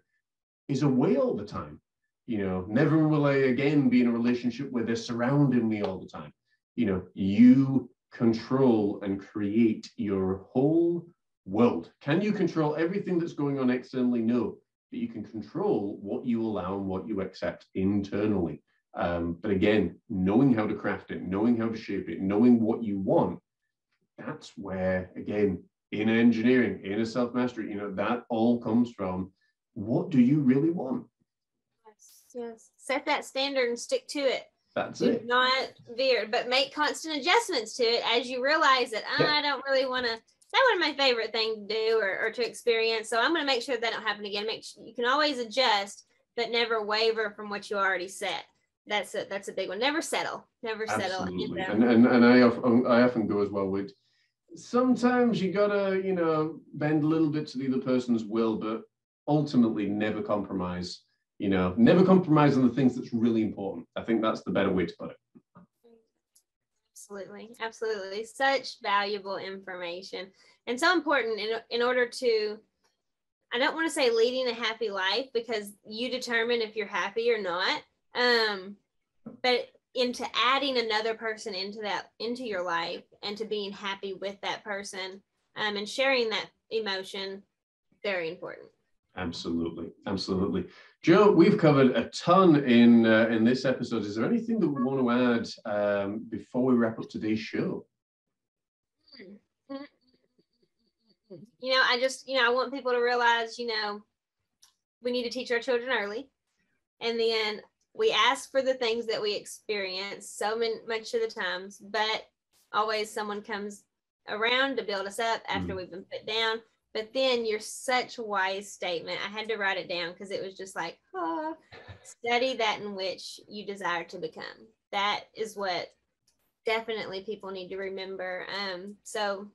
is away all the time. You know, never will I again be in a relationship where they're surrounding me all the time. You know, you control and create your whole world. Can you control everything that's going on externally? No, but you can control what you allow and what you accept internally. But again, knowing how to craft it, knowing how to shape it, knowing what you want, that's where, again, in engineering, in a self-mastery, you know, that all comes from what do you really want? Yes. Set that standard and stick to it. That's Do it. not veer, but make constant adjustments to it as you realize that I don't really want to. That was my favorite thing to do or to experience. So I'm going to make sure that don't happen again. Make sure you can always adjust, but never waver from what you already set. That's a big one. Never settle. Never settle. Absolutely. And And I often go as well with, sometimes you gotta, you know, bend a little bit to the other person's will, but ultimately never compromise. You know, never compromise on the things that's really important. I think that's the better way to put it. absolutely, absolutely, such valuable information and so important in order to. I don't want to say leading a happy life because you determine if you're happy or not. But into adding another person into your life and to being happy with that person, and sharing that emotion, very important. Absolutely, absolutely. Joe, we've covered a ton in this episode. Is there anything that we want to add before we wrap up today's show? You know, I want people to realize, you know, we need to teach our children early, and then we ask for the things that we experience so much of the times, but always someone comes around to build us up after we've been put down. But then you're such a wise statement. I had to write it down because it was just like, study that in which you desire to become. That is what definitely people need to remember. So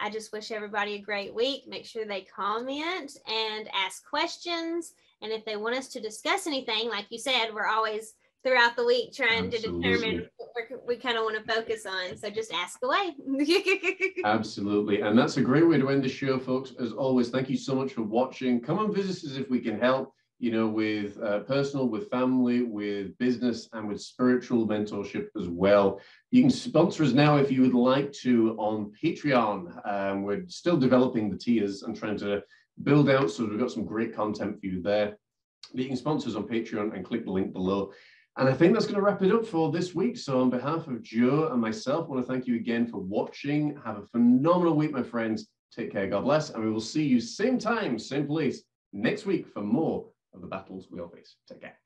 I just wish everybody a great week. Make sure they comment and ask questions. And if they want us to discuss anything, like you said, we're always throughout the week trying to determine what we kind of want to focus on. So just ask away. Absolutely. And that's a great way to end the show, folks. As always, thank you so much for watching. Come and visit us if we can help, you know, with personal, with family, with business, and with spiritual mentorship as well. You can sponsor us now if you would like to on Patreon. We're still developing the tiers and trying to build out, so we've got some great content for you there. But you can sponsor us on Patreon and click the link below. And I think that's going to wrap it up for this week. So on behalf of Joe and myself, I want to thank you again for watching. Have a phenomenal week, my friends. Take care, God bless, and we will see you same time, same place next week for more of the battles we all face. Take care.